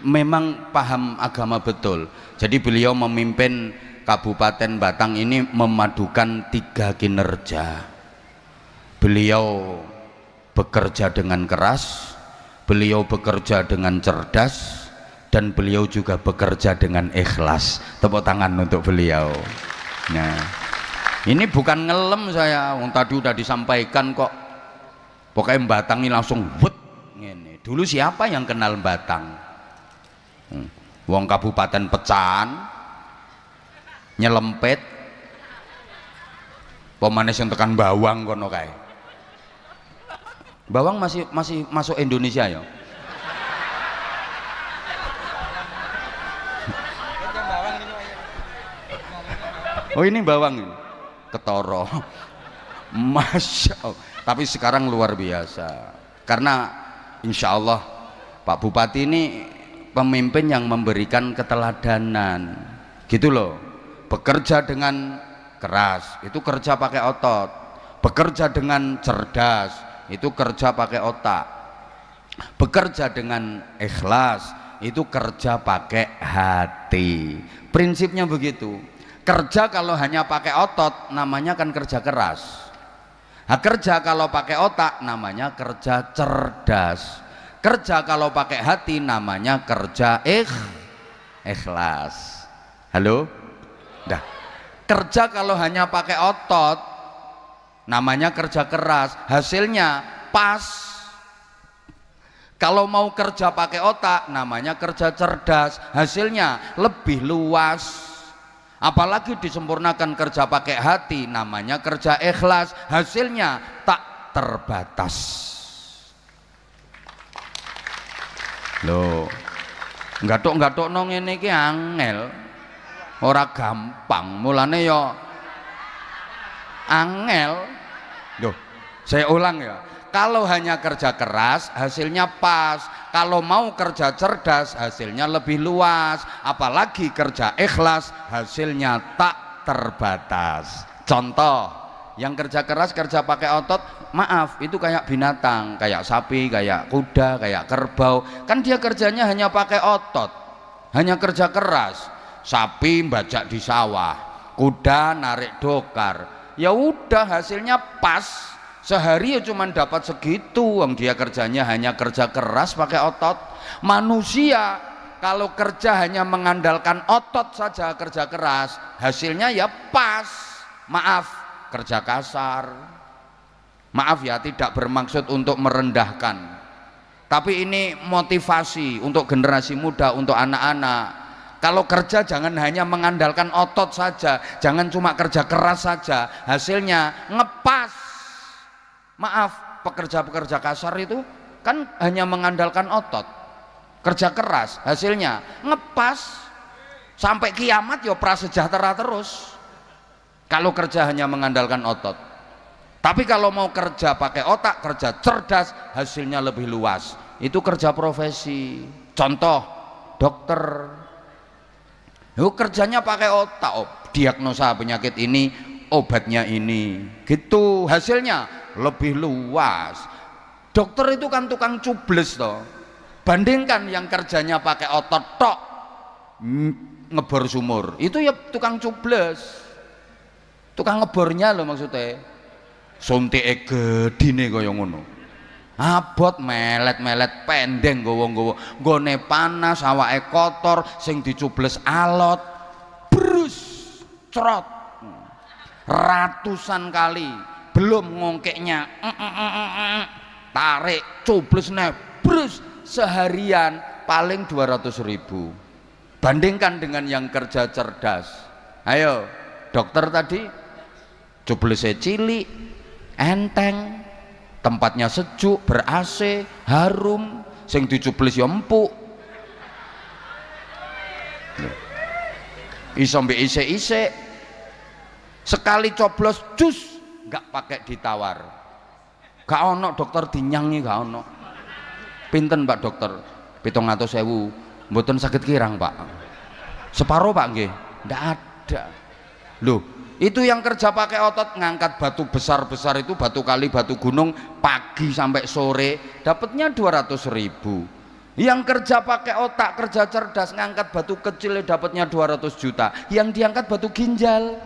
Memang paham agama betul. Jadi beliau memimpin Kabupaten Batang ini memadukan 3 kinerja. Beliau bekerja dengan keras, beliau bekerja dengan cerdas, dan beliau juga bekerja dengan ikhlas. Tepuk tangan untuk beliau. Nah, ini bukan ngelem saya, wong tadi udah disampaikan kok. Pokoknya Batang ini langsung wet ngene. Dulu siapa yang kenal Batang? Wong Kabupaten Pecahan, nyelempet, pemanis yang tekan Bawang kono kae. Bawang masih masuk Indonesia ya? Oh ini Bawang ini, Ketoro, Masya Allah. Tapi sekarang luar biasa, karena insya Allah Pak Bupati ini pemimpin yang memberikan keteladanan, gitu loh. Bekerja dengan keras, itu kerja pakai otot. Bekerja dengan cerdas, itu kerja pakai otak. Bekerja dengan ikhlas, itu kerja pakai hati. Prinsipnya begitu. Kerja kalau hanya pakai otot namanya kan kerja keras. Nah, kerja kalau pakai otak namanya kerja cerdas. Kerja kalau pakai hati namanya kerja ikhlas. Halo? Dah. Kerja kalau hanya pakai otot namanya kerja keras, hasilnya pas. Kalau mau kerja pakai otak namanya kerja cerdas, hasilnya lebih luas. Apalagi disempurnakan kerja pakai hati namanya kerja ikhlas, hasilnya tak terbatas. Loh, gathuk-gathuk nang ngene iki angel. Ora gampang, mulane yo angel. Loh, saya ulang ya. Kalau hanya kerja keras hasilnya pas, kalau mau kerja cerdas hasilnya lebih luas, apalagi kerja ikhlas hasilnya tak terbatas. Contoh, yang kerja keras kerja pakai otot, maaf itu kayak binatang, kayak sapi, kayak kuda, kayak kerbau, kan dia kerjanya hanya pakai otot, hanya kerja keras. Sapi bajak di sawah, kuda narik dokar, ya udah hasilnya pas. Sehari ya cuma dapat segitu, dia kerjanya hanya kerja keras pakai otot. Manusia kalau kerja hanya mengandalkan otot saja, kerja keras, hasilnya ya pas. Maaf, kerja kasar. Maaf ya, tidak bermaksud untuk merendahkan, tapi ini motivasi untuk generasi muda, untuk anak-anak. Kalau kerja jangan hanya mengandalkan otot saja, jangan cuma kerja keras saja, hasilnya ngepas. Maaf, pekerja-pekerja kasar itu kan hanya mengandalkan otot, kerja keras, hasilnya ngepas sampai kiamat ya prasejahtera terus. Kalau kerja hanya mengandalkan otot. Tapi kalau mau kerja pakai otak, kerja cerdas, hasilnya lebih luas. Itu kerja profesi. Contoh, dokter. Kerjanya pakai otak, diagnosa penyakit ini, obatnya ini, gitu, hasilnya lebih luas. Dokter itu kan tukang cubles toh. Bandingkan yang kerjanya pakai otot tok, ngebor sumur, itu ya tukang cubles, tukang ngebornya loh maksudnya. Suntike gedine kaya ngono, abot melet-melet pendeng, gowo-gowo, nggone panas, awake kotor, sing dicubles alot, brus, cerot, ratusan kali, belum ngongkeknya, tarik, cubles brus, seharian paling 200.000. Bandingkan dengan yang kerja cerdas. Ayo, dokter tadi cublesnya cilik, enteng, tempatnya sejuk, ber AC, harum, sing dicubles ya empuk, iso mbek isik-isik, sekali coblos jus nggak pakai ditawar. Gak ono dokter dinyangi, gak ono. Pinten Pak dokter? 700.000. Mboten sakit kirang Pak. Separuh Pak nggih? Ndak ada. Loh, itu yang kerja pakai otot, ngangkat batu besar-besar itu, batu kali, batu gunung, pagi sampai sore dapatnya 200.000. Yang kerja pakai otak, kerja cerdas, ngangkat batu kecil dapatnya 200 juta. Yang diangkat batu ginjal,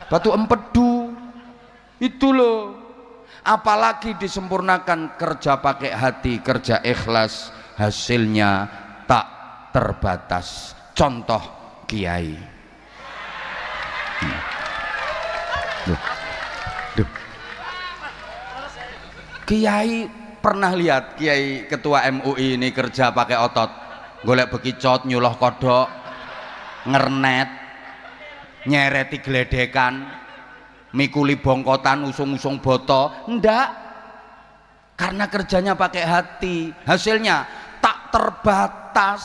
batu empedu, itu loh. Apalagi disempurnakan kerja pakai hati, kerja ikhlas, hasilnya tak terbatas. Contoh kiai. Kiai pernah lihat kiai ketua MUI ini kerja pakai otot, golek bekicot, nyuloh kodok, ngernet, nyereti gledekan, mikuli bongkotan, usung-usung boto, ndak. Karena kerjanya pakai hati, hasilnya tak terbatas,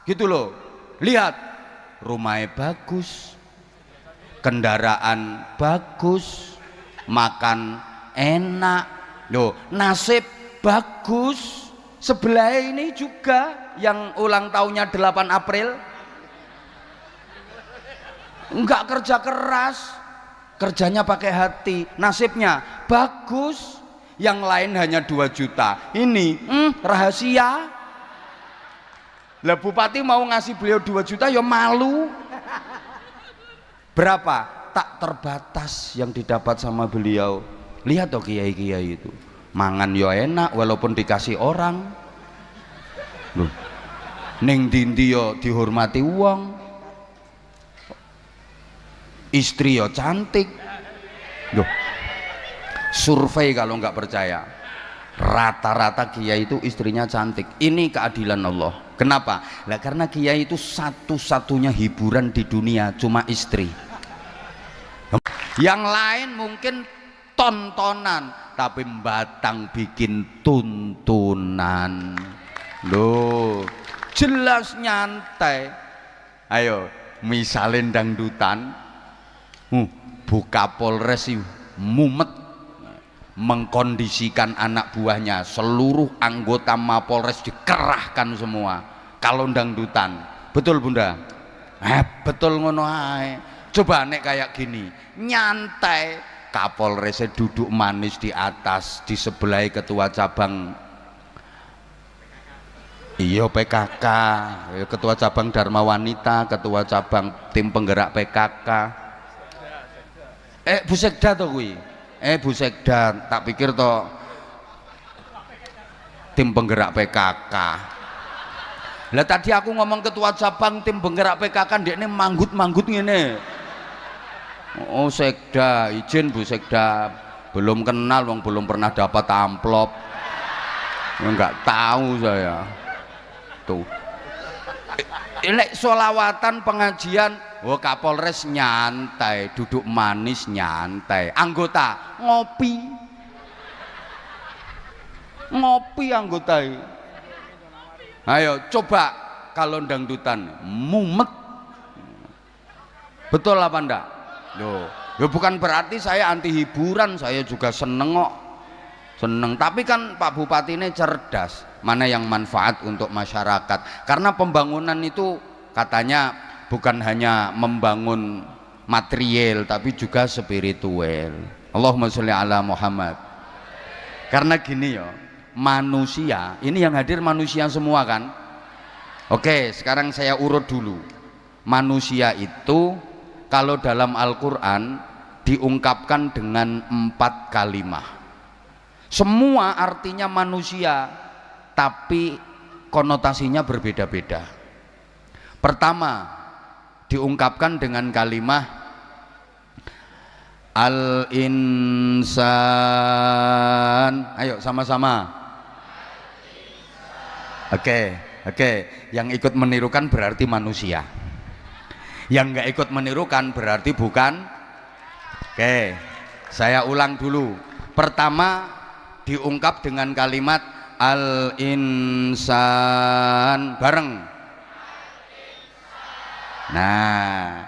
gitu loh. Lihat, rumahnya bagus, kendaraan bagus, makan enak, loh, nasib bagus. Sebelah ini juga yang ulang tahunnya 8 April, enggak kerja keras, kerjanya pakai hati, nasibnya bagus. Yang lain hanya 2 juta, ini rahasia. Lah bupati mau ngasih beliau 2 juta ya malu. Berapa? Tak terbatas yang didapat sama beliau. Lihat toh kiai-kiai itu, mangan ya enak walaupun dikasih orang. Loh, ning dindi yo dihormati wong, istri yo cantik. Loh, survei kalau nggak percaya, Rata-rata kiai itu istrinya cantik. Ini keadilan Allah. Kenapa? Lah karena kiai itu satu-satunya hiburan di dunia cuma istri. Yang lain mungkin tontonan, tapi batang bikin tuntunan. Loh, jelas nyantai. Ayo, misalin dangdutan, buka Polres mumet mengkondisikan anak buahnya, seluruh anggota Mapolres dikerahkan semua kalau dangdutan. Betul Bunda? Betul ngono ae. Coba nek kayak gini nyantai, Kapolresnya duduk manis di atas, di sebelah ketua cabang iya PKK, ketua cabang Dharma Wanita, ketua cabang tim penggerak PKK, Bu Sekda to kuwi. Bu Sekda, tak pikir toh tim penggerak PKK. Lah tadi aku ngomong ketua cabang tim penggerak PKK, dia ini manggut-manggut ngene. Oh Sekda, izin Bu Sekda, belum kenal, wong belum pernah dapat amplop. Enggak tahu saya. Tuh. Lek solawatan pengajian, Kapolres nyantai, duduk manis nyantai. Anggota ngopi anggota. Ayo coba kalau dangdutan mumet. Betul apa enggak? Loh, ya bukan berarti saya anti hiburan, saya juga seneng kok. Seneng, tapi kan Pak Bupati ini cerdas. Mana yang manfaat untuk masyarakat? Karena pembangunan itu katanya bukan hanya membangun material tapi juga spiritual. Allahumma sholli ala Muhammad. Karena gini ya, manusia ini yang hadir manusia semua kan. Oke, sekarang saya urut dulu. Manusia itu kalau dalam Al-Quran diungkapkan dengan 4 kalimat. Semua artinya manusia, tapi konotasinya berbeda-beda. Pertama diungkapkan dengan kalimat al-insan. Ayo sama-sama. Oke, yang ikut menirukan berarti manusia, yang nggak ikut menirukan berarti bukan. Oke, saya ulang dulu. Pertama diungkap dengan kalimat al-insan, bareng. Nah,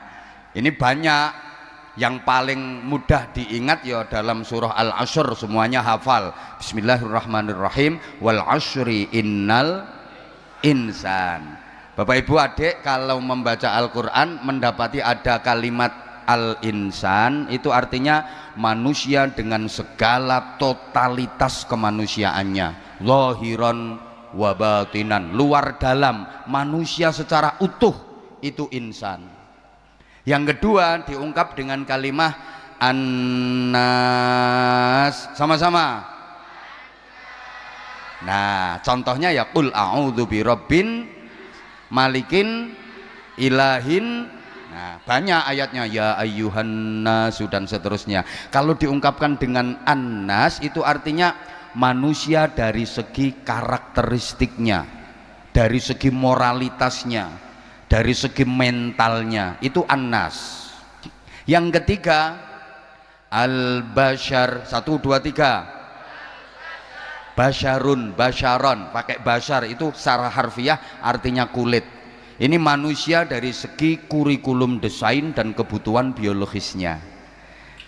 ini banyak. Yang paling mudah diingat ya dalam surah Al-Ashr, semuanya hafal. Bismillahirrahmanirrahim. Wal asri innal insan. Bapak Ibu adik kalau membaca Al-Quran mendapati ada kalimat al-insan, itu artinya manusia dengan segala totalitas kemanusiaannya, zahiran wa batinan, luar dalam, manusia secara utuh, itu insan. Yang kedua diungkap dengan kalimat annas, sama-sama. Nah contohnya ya qul a'udzu birabbin malikin ilahin. Nah banyak ayatnya, ya ayyuhan nas dan seterusnya. Kalau diungkapkan dengan annas itu artinya manusia dari segi karakteristiknya, dari segi moralitasnya, dari segi mentalnya, itu annas. Yang ketiga al-bashar, 1, 2, 3. Basyarun, basyaron, pakai basyar itu secara harfiah artinya kulit. Ini manusia dari segi kurikulum desain dan kebutuhan biologisnya.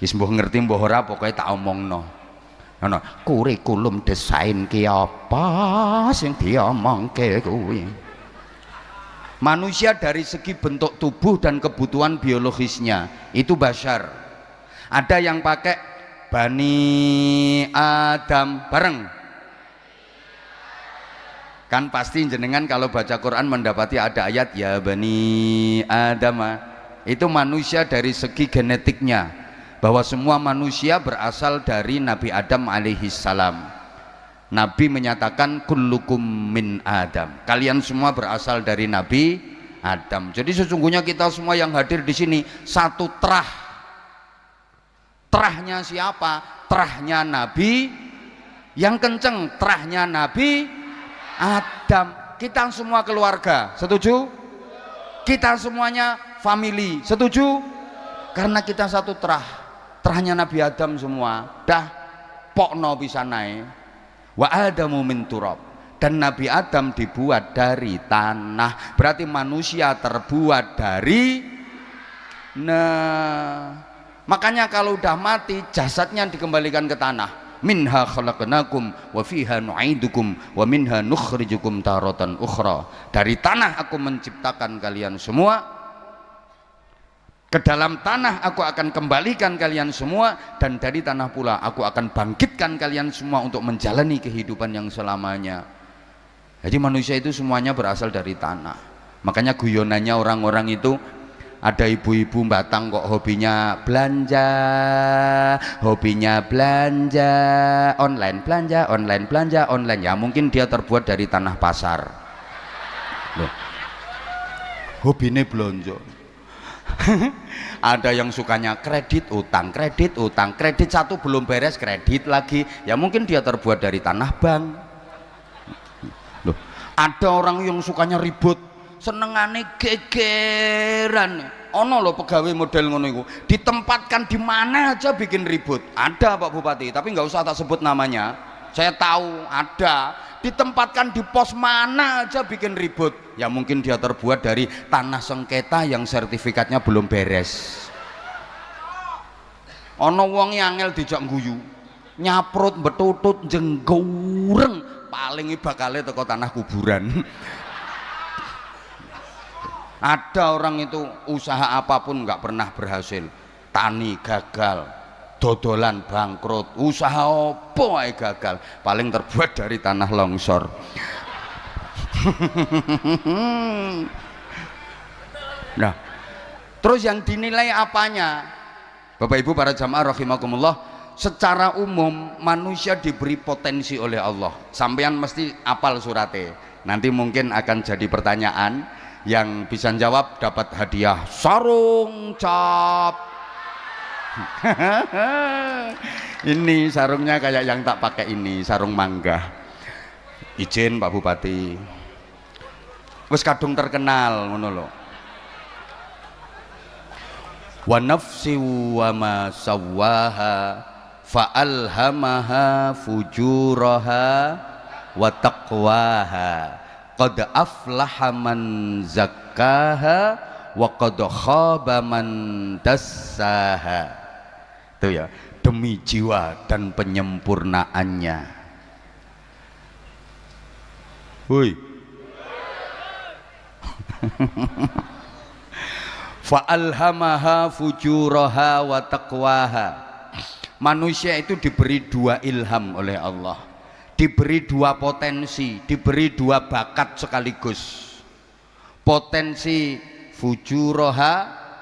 Wis mbuh ngerti mbuh ora pokoknya tak omongno. Ana kurikulum desain ki apa sing diomongke kuwi. Manusia dari segi bentuk tubuh dan kebutuhan biologisnya itu basyar. Ada yang pakai Bani Adam, bareng. Kan pasti jenengan kalau baca Quran mendapati ada ayat ya Bani Adam. Itu manusia dari segi genetiknya, bahwa semua manusia berasal dari Nabi Adam alaihissalam. Nabi menyatakan kullukum min Adam, kalian semua berasal dari Nabi Adam. Jadi sesungguhnya kita semua yang hadir di sini satu terah. Terahnya siapa? Terahnya Nabi Yang kenceng terahnya Nabi Adam. Kita semua keluarga, setuju? Kita semuanya family, setuju? Karena kita satu terahnya Nabi Adam semua. Dah pokno bisa naik. Wa adamu min turab. Dan Nabi Adam dibuat dari tanah. Berarti manusia terbuat dari makanya kalau udah mati jasadnya dikembalikan ke tanah. Minha khalaqnakum wa fiha nu'idukum wa minha nukhrijukum taratan ukhra. Dari tanah aku menciptakan kalian semua, ke dalam tanah aku akan kembalikan kalian semua, dan dari tanah pula aku akan bangkitkan kalian semua untuk menjalani kehidupan yang selamanya. Jadi manusia itu semuanya berasal dari tanah. Makanya guyonannya orang-orang itu, ada ibu-ibu Batang kok hobinya belanja online, belanja online. Ya mungkin dia terbuat dari tanah pasar. Loh, hobinya belanja. Ada yang sukanya kredit utang, kredit satu belum beres, kredit lagi. Ya mungkin dia terbuat dari tanah bank. Loh, ada orang yang sukanya ribut, senengane gegeran. Ono loh pegawai model ngono iku, ditempatkan di mana aja bikin ribut. Ada Pak Bupati, tapi nggak usah tak sebut namanya. Saya tahu ada, ditempatkan di pos mana aja bikin ribut. Ya mungkin dia terbuat dari tanah sengketa yang sertifikatnya belum beres. Ono wong angel dijak guyu, nyaprut betutut jenggureng, paling bakale teko tanah kuburan. Ada orang itu usaha apapun nggak pernah berhasil, tani gagal, dodolan bangkrut, usaha opo ae gagal, paling terbuat dari tanah longsor. Nah, terus yang dinilai apanya? Bapak Ibu para jamaah rahimakumullah, secara umum manusia diberi potensi oleh Allah. Sampean mesti apal surate. Nanti mungkin akan jadi pertanyaan. Yang bisa jawab dapat hadiah sarung cap. Ini sarungnya kayak yang tak pakai ini, sarung mangga. Izin Pak Bupati. Wes kadung terkenal ngono lho. Wa nafsi wa ma sawwaha fa alhamaha fujuraha wa taqwaha. Qad aflaha man zakkaha wa qad khaba man dassaha. Itu ya, demi jiwa dan penyempurnaannya. Woi. Fa alhamaha fujuraha wa taqwaha. Manusia itu diberi dua ilham oleh Allah. Diberi dua potensi, diberi dua bakat sekaligus. Potensi fujuroha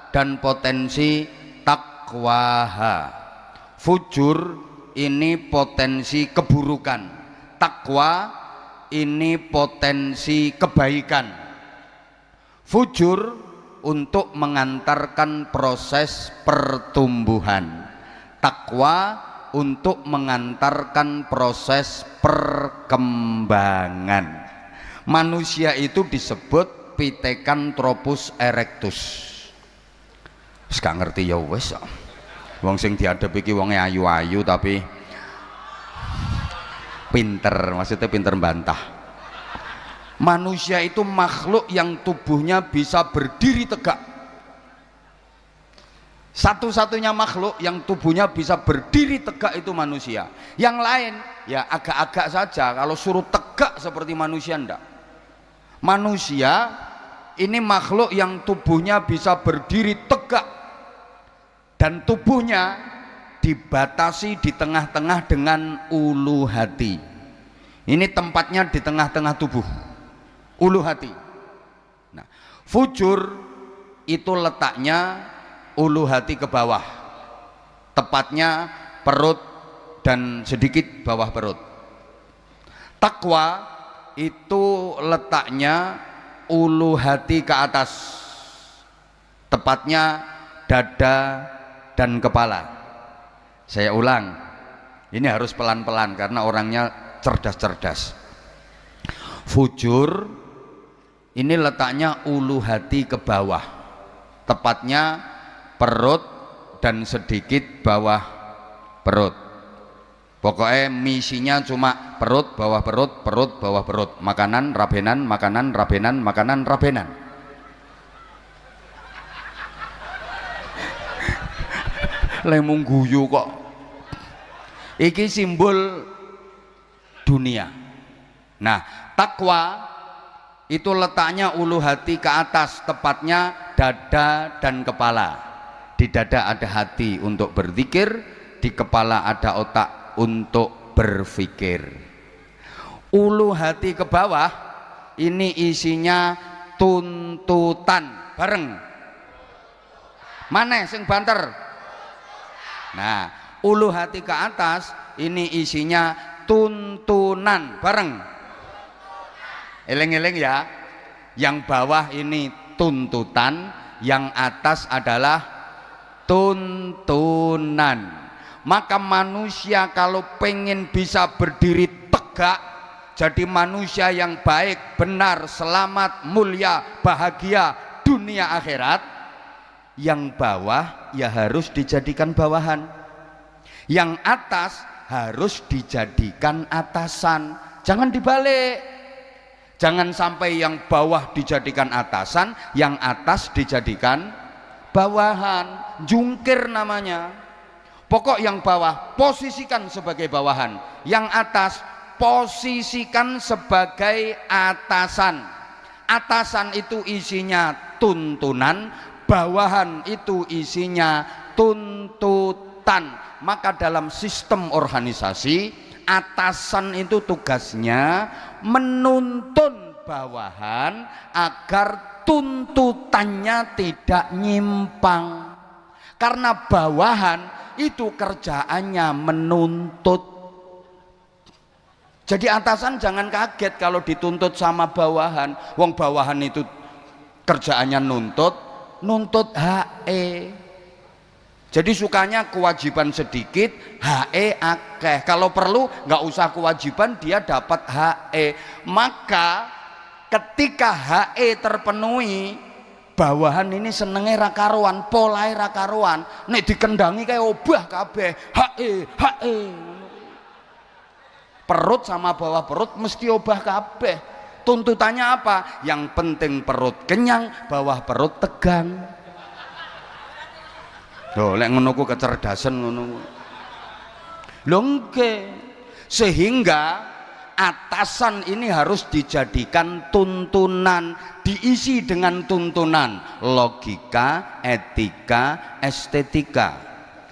dan potensi takwaha. Fujur ini potensi keburukan, takwa ini potensi kebaikan. Fujur untuk mengantarkan proses pertumbuhan, takwa untuk mengantarkan proses perkembangan. Manusia itu disebut Pithecanthropus erectus. Wis gak ngerti ya wis. Wong sing diadep iki wonge ayu-ayu tapi pinter, maksudnya pinter bantah. Manusia itu makhluk yang tubuhnya bisa berdiri tegak. Satu-satunya makhluk yang tubuhnya bisa berdiri tegak itu manusia. Yang lain ya agak-agak saja, kalau suruh tegak seperti manusia enggak. Manusia ini makhluk yang tubuhnya bisa berdiri tegak, dan tubuhnya dibatasi di tengah-tengah dengan ulu hati. Ini tempatnya di tengah-tengah tubuh, ulu hati. Nah, fujur itu letaknya ulu hati ke bawah, tepatnya perut dan sedikit bawah perut. Takwa itu letaknya ulu hati ke atas, tepatnya dada dan kepala. Saya ulang, Ini harus pelan-pelan karena orangnya cerdas-cerdas. Fujur ini letaknya ulu hati ke bawah, tepatnya perut dan sedikit bawah perut. Pokoknya misinya cuma perut, bawah perut, perut, bawah perut. Makanan, rabenan, makanan, rabenan, makanan, rabenan. Lemung guyu kok. Iki simbol dunia. Nah, takwa itu letaknya ulu hati ke atas, tepatnya dada dan kepala. Di dada ada hati untuk berzikir, di kepala ada otak untuk berpikir. Ulu hati ke bawah ini isinya tuntutan. Bareng. Mana sing banter? Nah, ulu hati ke atas ini isinya tuntunan. Bareng. Eleng-eleng ya. Yang bawah ini tuntutan, yang atas adalah tuntunan. Maka manusia kalau pengen bisa berdiri tegak, jadi manusia yang baik, benar, selamat, mulia, bahagia dunia akhirat, yang bawah ya harus dijadikan bawahan, yang atas harus dijadikan atasan. Jangan dibalik, jangan sampai yang bawah dijadikan atasan, yang atas dijadikan bawahan. Jungkir namanya. Pokok yang bawah posisikan sebagai bawahan, yang atas posisikan sebagai atasan. Atasan itu isinya tuntunan, bawahan itu isinya tuntutan. Maka dalam sistem organisasi, atasan itu tugasnya menuntun bawahan agar tuntutannya tidak nyimpang. Karena bawahan itu kerjaannya menuntut. Jadi atasan jangan kaget kalau dituntut sama bawahan. Wong bawahan itu kerjaannya nuntut HE. Jadi sukanya kewajiban sedikit, HE akeh. Kalau perlu nggak usah kewajiban, dia dapat HE. Maka ketika HE terpenuhi, bawahan ini senenge ra karuan, polahe ra karuan. Nek dikendangi kayak obah kabeh, HE. Perut sama bawah perut mesti obah kabeh. Tuntutannya apa? Yang penting perut kenyang, bawah perut tegang. Loh, lek ngono ku kecerdasan ngono. Lho nggih. Sehingga atasan ini harus dijadikan tuntunan, diisi dengan tuntunan logika, etika, estetika,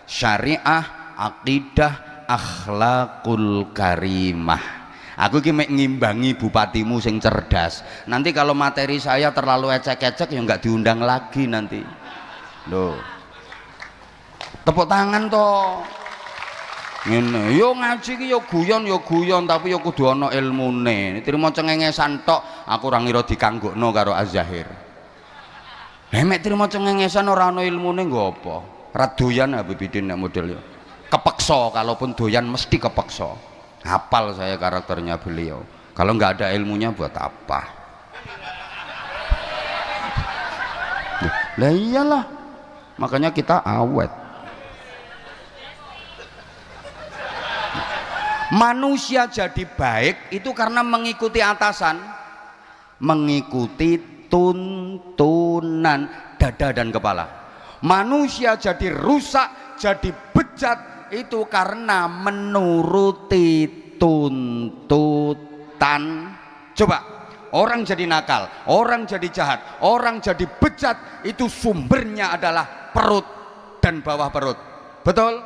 syariah, akidah, akhlakul karimah. Aku ki mek ngimbangi bupatimu sing cerdas. Nanti kalau materi saya terlalu ecek-ecek ya nggak diundang lagi nanti. Loh. Tepuk tangan toh. Ngene, yo ngaji ki yo guyon tapi yo kudu ana ilmune. Trimo cengengesan tok, aku ora ngira dikanggokno karo Az-Zahir. Mek trimo cengengesan ora ana ilmune nggo apa? Ra doyan Habibidin nek model yo. Kepeksa, kalaupun doyan mesti kepeksa. Hafal saya karakternya beliau. Kalau nggak ada ilmunya buat apa? Lah iyalah. Makanya kita awet. Manusia jadi baik itu karena mengikuti atasan, mengikuti tuntunan dada dan kepala. Manusia jadi rusak, jadi bejat itu karena menuruti tuntutan. Coba, orang jadi nakal, orang jadi jahat, orang jadi bejat, itu sumbernya adalah perut dan bawah perut. Betul?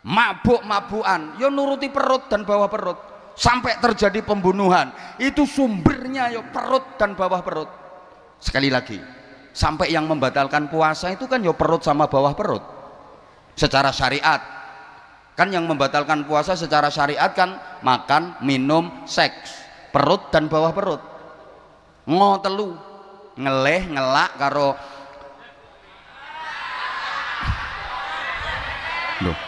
Mabuk-mabukan ya nuruti perut dan bawah perut, sampai terjadi pembunuhan itu sumbernya ya perut dan bawah perut. Sekali lagi, sampai yang membatalkan puasa itu kan ya perut sama bawah perut secara syariat. Kan yang membatalkan puasa secara syariat kan makan, minum, seks, perut dan bawah perut. Ngotelu ngeleh ngelak karo loh.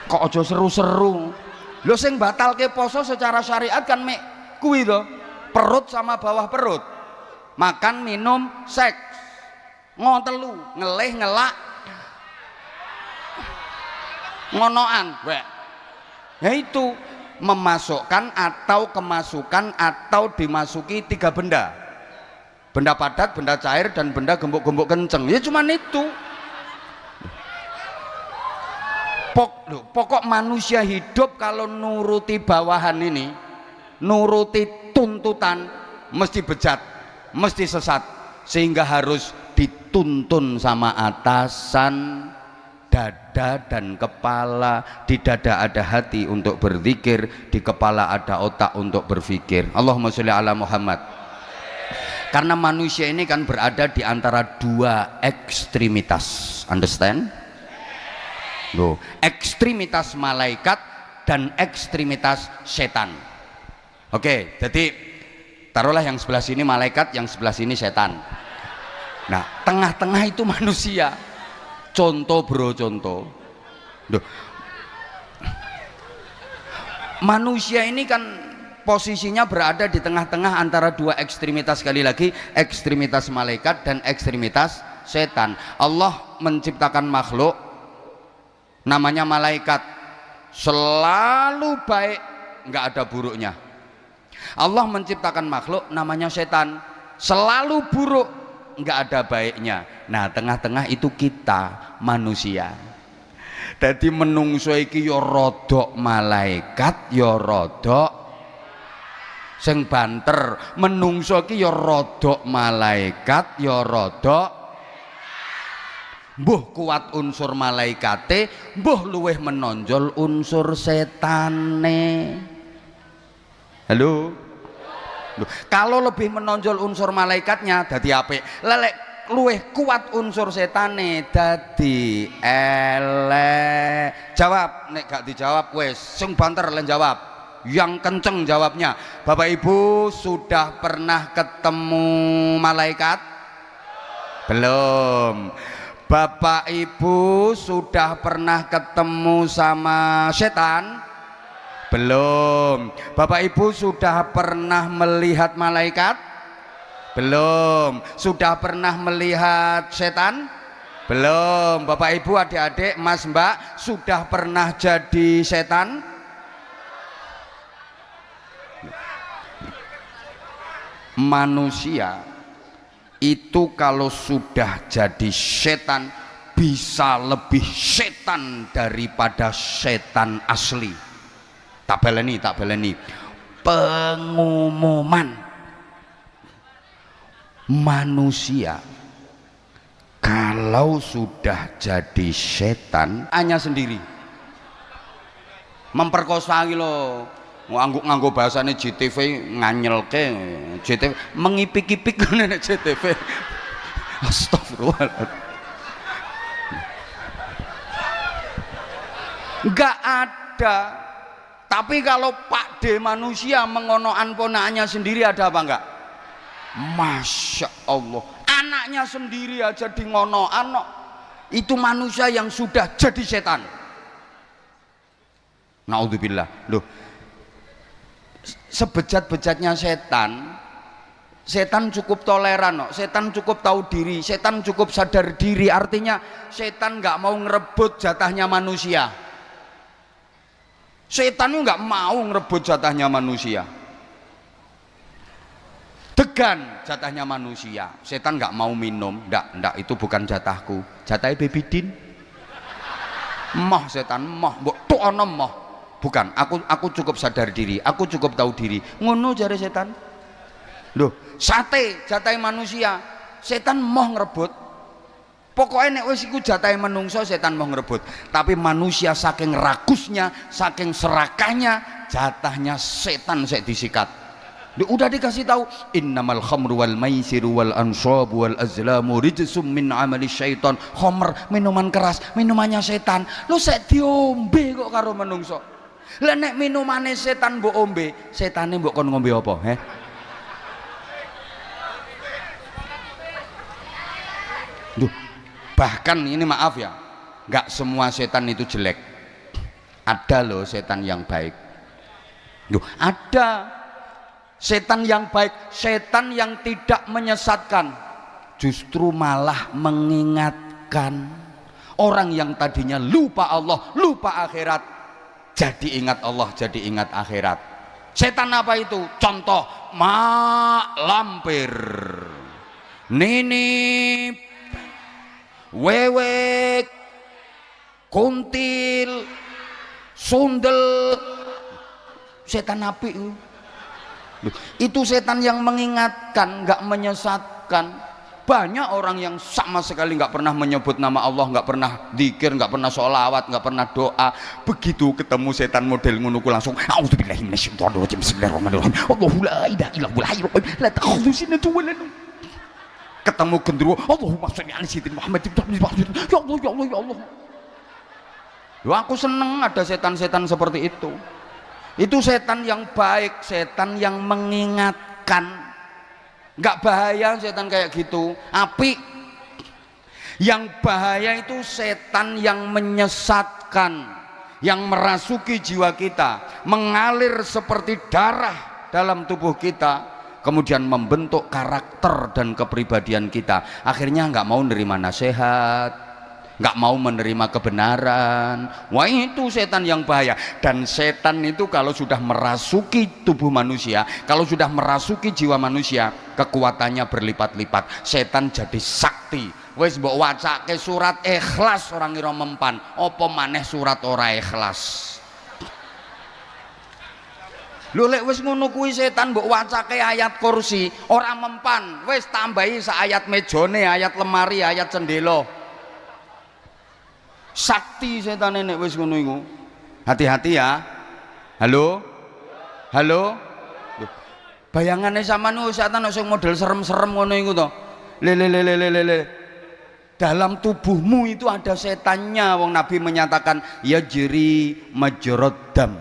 Kok aja seru-seru. Lho sing batalke poso secara syariat kan mek kuwi to, perut sama bawah perut. Makan, minum, seks. Ngotelu, ngelih, ngelak. Ngonoan, wek. Ya itu memasukkan atau kemasukan atau dimasuki 3 benda. Benda padat, benda cair, dan benda gembuk-gembuk kenceng. Ya cuman itu. Pokok manusia hidup kalau nuruti bawahan ini, nuruti tuntutan, mesti bejat, mesti sesat, sehingga harus dituntun sama atasan. Dada dan kepala, di dada ada hati untuk berzikir, di kepala ada otak untuk berpikir. Allahumma sholli ala Muhammad. Karena manusia ini kan berada di antara 2 ekstremitas, understand? Loh, ekstremitas malaikat dan ekstremitas setan. Oke, jadi taruhlah yang sebelah sini malaikat, yang sebelah sini setan. Nah, tengah-tengah itu manusia. Contoh bro, contoh. Duh. Manusia ini kan posisinya berada di tengah-tengah antara 2 ekstremitas, sekali lagi ekstremitas malaikat dan ekstremitas setan. Allah menciptakan makhluk namanya malaikat, selalu baik, nggak ada buruknya. Allah menciptakan makhluk namanya setan, selalu buruk, nggak ada baiknya. Nah, tengah-tengah itu kita manusia. Jadi menungso iki ya rodok malaikat, ya rodok sing banter. Menungso iki ya rodok malaikat, ya rodok mbuh kuat unsur malaikate, mbuh luweh menonjol unsur setane. Halo. Loh, kalau lebih menonjol unsur malaikatnya dadi apik, lelek luweh kuat unsur setane dadi elek. Jawab, nek gak dijawab wes sing banter len jawab, yang kenceng jawabnya. Bapak Ibu sudah pernah ketemu malaikat? Belum. Bapak Ibu sudah pernah ketemu sama setan? Belum. Bapak Ibu sudah pernah melihat malaikat? Belum. Sudah pernah melihat setan? Belum. Bapak Ibu, adik-adik, Mas Mbak, sudah pernah jadi setan? Manusia itu kalau sudah jadi setan bisa lebih setan daripada setan asli. Tak baleni, tak baleni. Pengumuman manusia kalau sudah jadi setan hanya sendiri memperkosa lo, nganggo bahasane JTV nganyelke, JTV mengipik-ipik ngene JTV. Astagfirullahaladzim. Enggak ada. Tapi kalau Pak D manusia mengonoan ponakannya sendiri, ada apa enggak? Masya Allah, anaknya sendiri aja di ngonoan. Itu manusia yang sudah jadi setan. Naudzubillah. Loh, sebejat-bejatnya setan, setan cukup toleran, setan cukup tahu diri, setan cukup sadar diri. Artinya setan nggak mau ngerebut jatahnya manusia. Setan itu nggak mau ngerebut jatahnya manusia. Degan jatahnya manusia. Setan nggak mau minum, ndak itu bukan jatahku, jatahnya Baby Din. Moh setan, moh, mbok tuono moh. Bukan, aku cukup sadar diri, aku cukup tahu diri. Ngono jare setan. Loh, sate jatahnya manusia, setan moh ngerebut. Pokoknya nek wis iku jatahe menungso, setan mau ngerebut. Tapi manusia saking rakusnya, saking serakahnya, jatahnya setan sek disikat. Udah dikasih tahu, innamal khamru wal maisiru wal ansabu wal azlamu rijsum min amali syaitan. Khamr, minuman keras, minumannya setan. Lu sek diombe kok karo menungso. Lah nek minumane setan mbok ombe, setane mbok kon ngombe apa, he? Duh. Bahkan ini maaf ya, nggak semua setan itu jelek. Ada loh setan yang baik. Loh, ada setan yang baik, setan yang tidak menyesatkan, justru malah mengingatkan. Orang yang tadinya lupa Allah, lupa akhirat, jadi ingat Allah, jadi ingat akhirat. Setan apa itu? Contoh, mak lampir, ninip, wewek, kuntil, sundel. Setan api itu setan yang mengingatkan, nggak menyesatkan. Banyak orang yang sama sekali nggak pernah menyebut nama Allah, nggak pernah dzikir, nggak pernah sholawat, nggak pernah doa. Begitu ketemu setan model ngono langsung a'udzubillahi minasyaitonirrajim, bismillahirrahmanirrahim, Allahu la ilaha illallah hayyul qayyum la ta'khudhuhu sinatun wa la nawm. Ketemu gendruwo, Allahumma sholli ala sayyidina Muhammad, ya Allah ya Allah ya Allah. Loh, aku seneng ada setan-setan seperti itu. Itu setan yang baik, setan yang mengingatkan. Nggak bahaya setan kayak gitu, api. Yang bahaya itu setan yang menyesatkan, yang merasuki jiwa kita, mengalir seperti darah dalam tubuh kita, kemudian membentuk karakter dan kepribadian kita. Akhirnya nggak mau nerima nasihat, nggak mau menerima kebenaran. Wah, itu setan yang bahaya. Dan setan itu kalau sudah merasuki tubuh manusia, kalau sudah merasuki jiwa manusia, kekuatannya berlipat-lipat. Setan jadi sakti. Wes mbok wacake surat Ikhlas orang ngira mempan, apa maneh surat ora ikhlas. Lho lek wis ngono kuwi setan mbok wacake ayat kursi ora mempan, wis tambahi sak ayat mejone, ayat lemari, ayat cendela. Sakti setan nek wis ngono iku. Hati-hati ya. Halo? Halo? Bayangane sampean setan sing model serem-serem ngono iku to. Le. Dalam tubuhmu itu ada setannya. Wong Nabi menyatakan yajri majrad dam.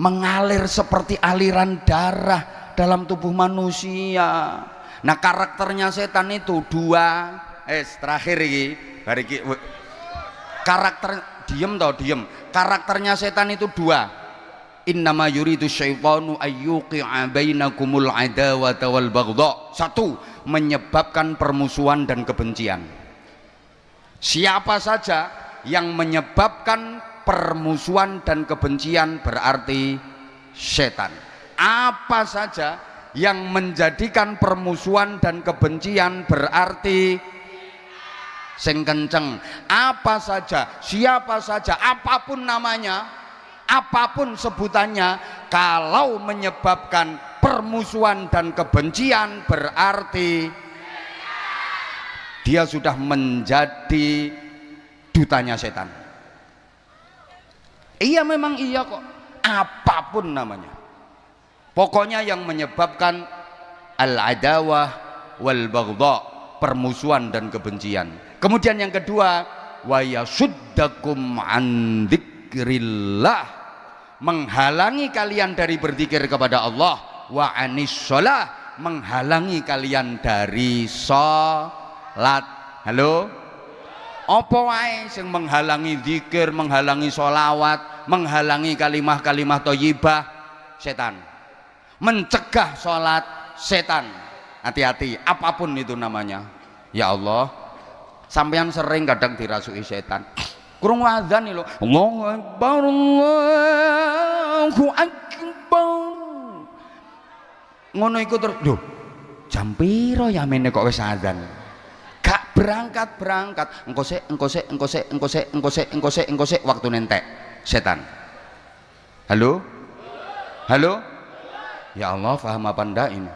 Mengalir seperti aliran darah dalam tubuh manusia. Nah, karakternya setan itu dua. Terakhir iki, bar iki karakter diem. Karakternya setan itu dua. Innama yuridu syaitanu ayyuqi'a bainakumul adawata wal baghdha. Satu, menyebabkan permusuhan dan kebencian. Siapa saja yang menyebabkan permusuhan dan kebencian berarti setan. Apa saja yang menjadikan permusuhan dan kebencian berarti sing kenceng. Apa saja, siapa saja, apapun namanya, apapun sebutannya, kalau menyebabkan permusuhan dan kebencian berarti dia sudah menjadi dutanya setan. Iya, memang iya kok, apapun namanya, pokoknya yang menyebabkan al-adawah wal baghdha, permusuhan dan kebencian. Kemudian yang kedua, wa yasuddakum an dzikrillah, menghalangi kalian dari berzikir kepada Allah, wa anis shalah, menghalangi kalian dari salat. Halo? Apa wae sing menghalangi zikir, menghalangi sholawat, menghalangi kalimah-kalimah thayyibah, setan. Mencegah sholat, setan. Hati-hati, apapun itu namanya. Ya Allah, sampean sering kadang dirasuki setan. Kurung wazan lho, Allahu Akbar, Allahu Akbar. Ngono iku terus, lho, jam piro ya mene kok wis azan? Gak berangkat. Engko sik waktu nentek setan. Halo? Halo? Ya Allah, paham apa ndak ini?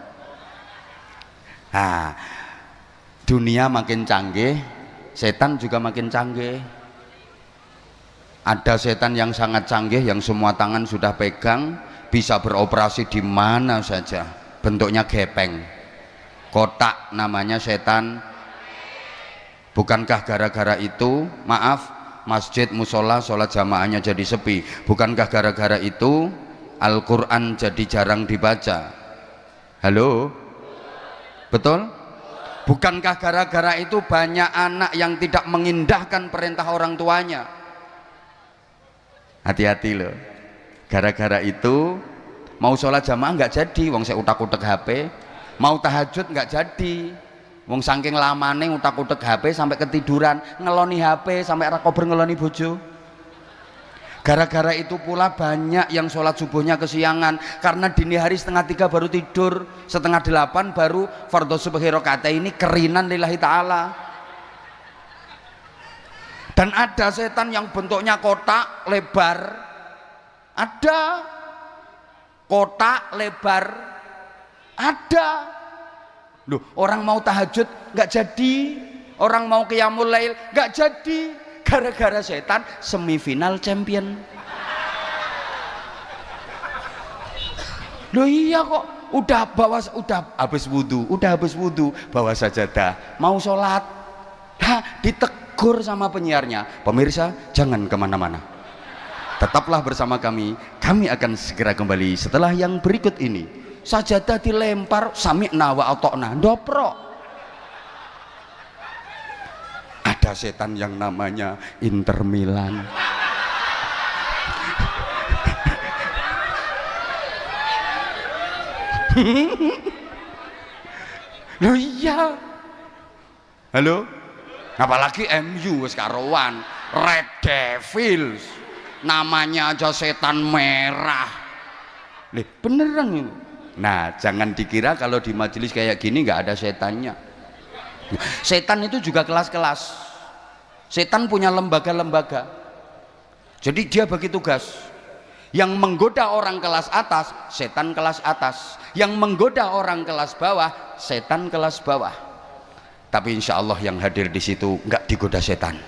Nah, dunia makin canggih, setan juga makin canggih. Ada setan yang sangat canggih, yang semua tangan sudah pegang, bisa beroperasi di mana saja, bentuknya gepeng, kotak, namanya setan. Bukankah gara-gara itu, maaf, masjid, musola, sholat jamaahnya jadi sepi? Bukankah gara-gara itu Al-Quran jadi jarang dibaca? Halo? Betul? Bukankah gara-gara itu banyak anak yang tidak mengindahkan perintah orang tuanya? Hati-hati loh. Gara-gara itu mau sholat jamaah nggak jadi, wong saya utak-utak HP. Mau tahajud nggak jadi, wong saking lamane utak-utak HP sampai ketiduran, ngeloni HP sampai ra kober ngeloni bojo. Gara-gara itu pula banyak yang sholat subuhnya kesiangan karena dini hari 2:30 baru tidur, 7:30 baru fardhu subhi rakaat ini kerinan lillahi ta'ala. Dan ada setan yang bentuknya kotak lebar, ada kotak lebar, ada loh. Orang mau tahajud nggak jadi, orang mau qiyamul lail nggak jadi, gara-gara setan semifinal champion. Loh iya kok, udah habis wudhu bawa sajadah mau sholat, ditegur sama penyiarnya, pemirsa jangan kemana-mana, tetaplah bersama kami akan segera kembali setelah yang berikut ini. Sajadah dilempar, sami'na wa ata'na, ndoprok. Ada setan yang namanya Inter Milan. Loh iya, halo, apalagi MU wis karuan, Red Devils, namanya aja setan merah. Beneran ini. Nah, jangan dikira kalau di majelis kayak gini nggak ada setannya. Setan itu juga kelas-kelas. Setan punya lembaga-lembaga. Jadi dia bagi tugas. Yang menggoda orang kelas atas, setan kelas atas. Yang menggoda orang kelas bawah, setan kelas bawah. Tapi insya Allah yang hadir di situ nggak digoda setan.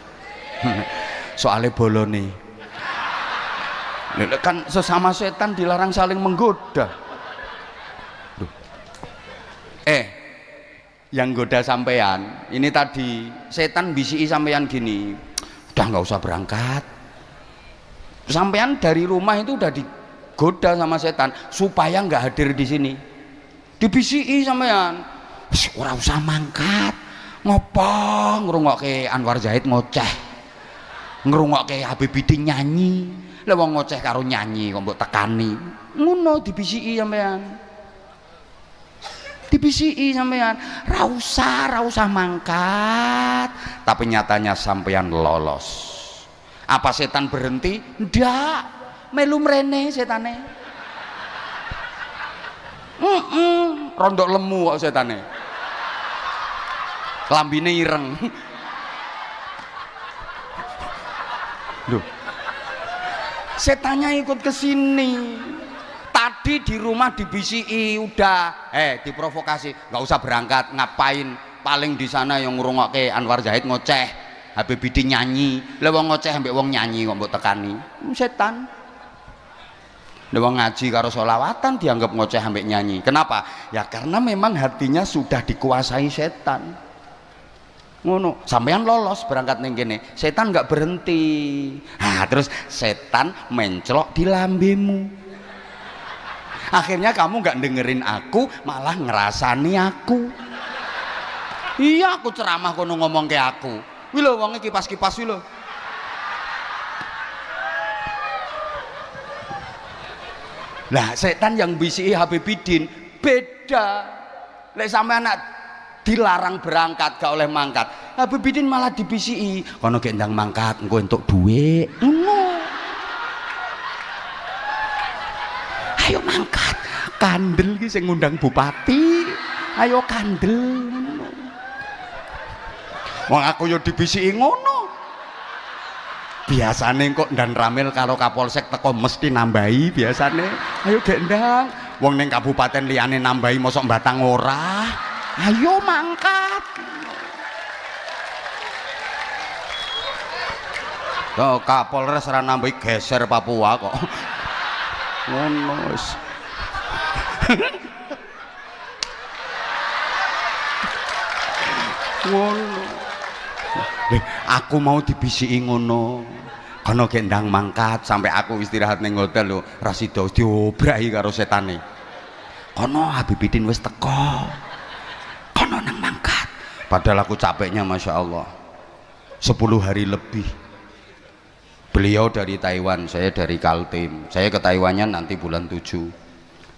Soalnya bolone. Kan sesama setan dilarang saling menggoda. Yang goda sampean ini tadi setan bisiki sampean gini, udah nggak usah berangkat. Sampean dari rumah itu udah digoda sama setan supaya nggak hadir di sini. Dibisiki sampean, ora usah mangkat, ngopo ngrungokke Anwar Zahid ngoceh, ngrungokke Habib Bidin nyanyi, lha wong ngoceh karo nyanyi kok mbok tekani, ngono dibisiki sampean. Dibisiki sampean, ra usah mangkat, tapi nyatanya sampean lolos. Apa setan berhenti? Ndak, melu mrene setane. Rondok lemu kok setane. Lambine ireng. Loh. Setannya ikut ke sini. Tadi di rumah dibisiki udah, diprovokasi, nggak usah berangkat, ngapain? Paling di sana yang ngrungokke Anwar Zahid ngoceh, Habib Bidin nyanyi, lewong ngoceh ambek wong nyanyi kok mbok tekani. Setan. Lewong ngaji karo sholawatan dianggap ngoceh ambek nyanyi. Kenapa? Ya karena memang hatinya sudah dikuasai setan. Ngono, sampean lolos berangkat ning kene, setan nggak berhenti. Nah, terus setan mencelok di lambemu. Akhirnya kamu nggak dengerin aku, malah ngerasani aku. Iya, aku ceramah kono ngomong ke aku. Wih lo, wongnya kipas-kipas wih lo. Nah, setan yang bisiki Habib Bidin beda. Lek sampe anak dilarang berangkat gak oleh mangkat, Habib Bidin malah dibisiki. Kono gendang mangkat, engko entuk duit. Ayo mangkat, kandel ki sing ngundang bupati. Ayo kandel. Wong aku yo dibisiki ngono. Biasane kok dan Ramil karo Kapolsek teko mesti nambahi biasane. Ayo gendang. Wong ning kabupaten liyane nambahi mosok Batang ora. Ayo mangkat. Kok Kapolres ora nambahi geser Papua kok. Ngono wis. Ngono. Aku mau dibisiki ngono. Kono gendang mangkat sampai aku istirahat ning hotel lho, ra sida diobrahi karo setane. Kono Habib Bidin wis teko. Kono nang mangkat. Padahal aku capeknya Masya Allah 10 hari lebih Beliau dari Taiwan, saya dari Kaltim. Saya ke Taiwannya nanti bulan 7.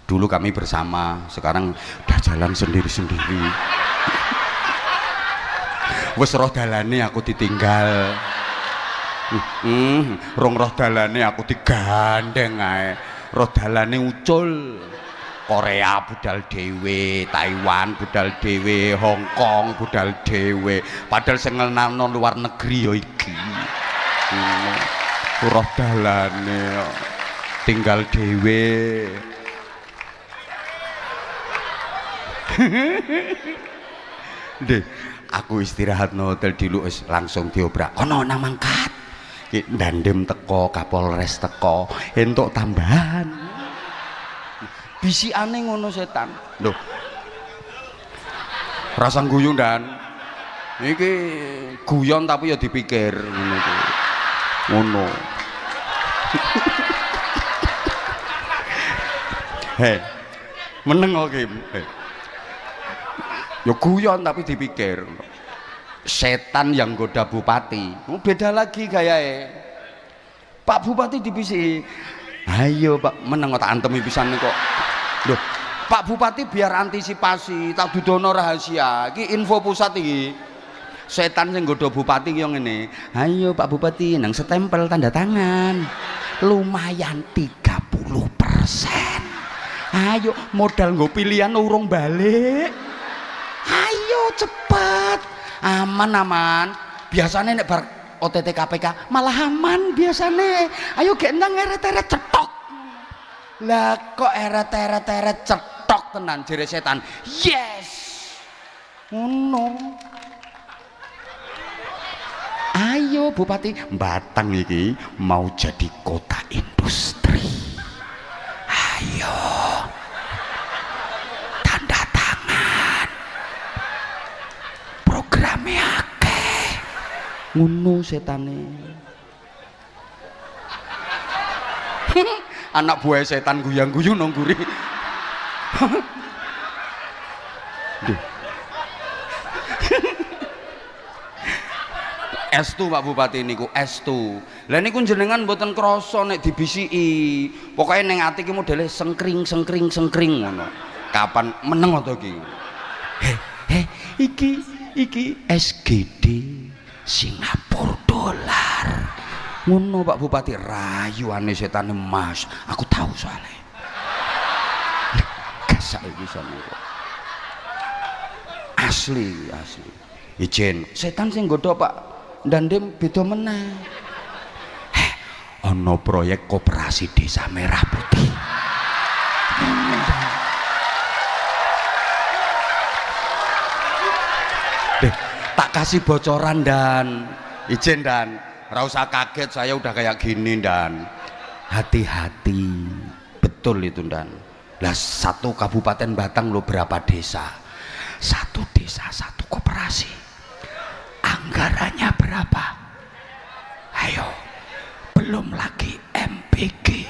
Dulu kami bersama, sekarang udah jalan sendiri-sendiri. Wes roh dalane aku ditinggal. Rong roh dalane aku digandeng ae. Roh dalane ucul. Korea budal dhewe, Taiwan budal dhewe, Hong Kong budal dhewe. Padahal sing ngenalno luar negeri ya iki. Roh dalane tinggal dhewe. Deh, aku istirahat no hotel dulu langsung diobrak. Ono nang mangkat. Ki ndandem teko, Kapolres teko, entuk tambahan. Bisikane ngono setan. Lho. Rasa guyu dan iki guyon tapi ya dipikir ngono iki. Ngono. Hei. Meneng kok iki. Ya guyon tapi dipikir. Setan yang goda bupati. Beda lagi gayae. Pak Bupati dibisiki. Ayo Pak, meneng tak antemi pisan kok. Loh, Pak Bupati biar antisipasi, tak dudono rahasia. Iki info pusat iki. Setan sing nggodha bupati ki yo ngene. Ayo Pak Bupati nang setempel tanda tangan. Lumayan 30%. Ayo modal nggo pilihan urung balik. Ayo cepet. Aman. Biasanya nek bar OTT KPK malah aman biasanya. Ayo gek nang eret-eret cetok. Lah kok eret-eret cetok tenan jere setan. Yes. Ngono. Ayo Bupati, Batang iki mau jadi kota industri. Ayo. Tanda tangan. Programnya akeh. Ngono setane. Anak buah setan guyang-guyu nang guri. Estu Pak Bupati niku estu. Lah niku jenengan mboten krasa nek dibisiki. Pokoke ning ati ki modele sengkring ngono. Kapan meneng to iki? Iki SGD Singapura dolar. Ngono Pak Bupati, rayuane setane Mas. Aku tahu soalnya. Gasak iki sampe. Asli. Ijen, setan sing nggodha Pak Ndandem beda meneh. Ana proyek koperasi desa Merah Putih. Tak kasih bocoran dan ijen dan ora usah kaget, saya udah kayak gini dan hati-hati. Betul itu dan. Lah satu kabupaten Batang lo berapa desa? Satu desa satu koperasi. Anggarannya berapa? Ayo. Belum lagi MPG.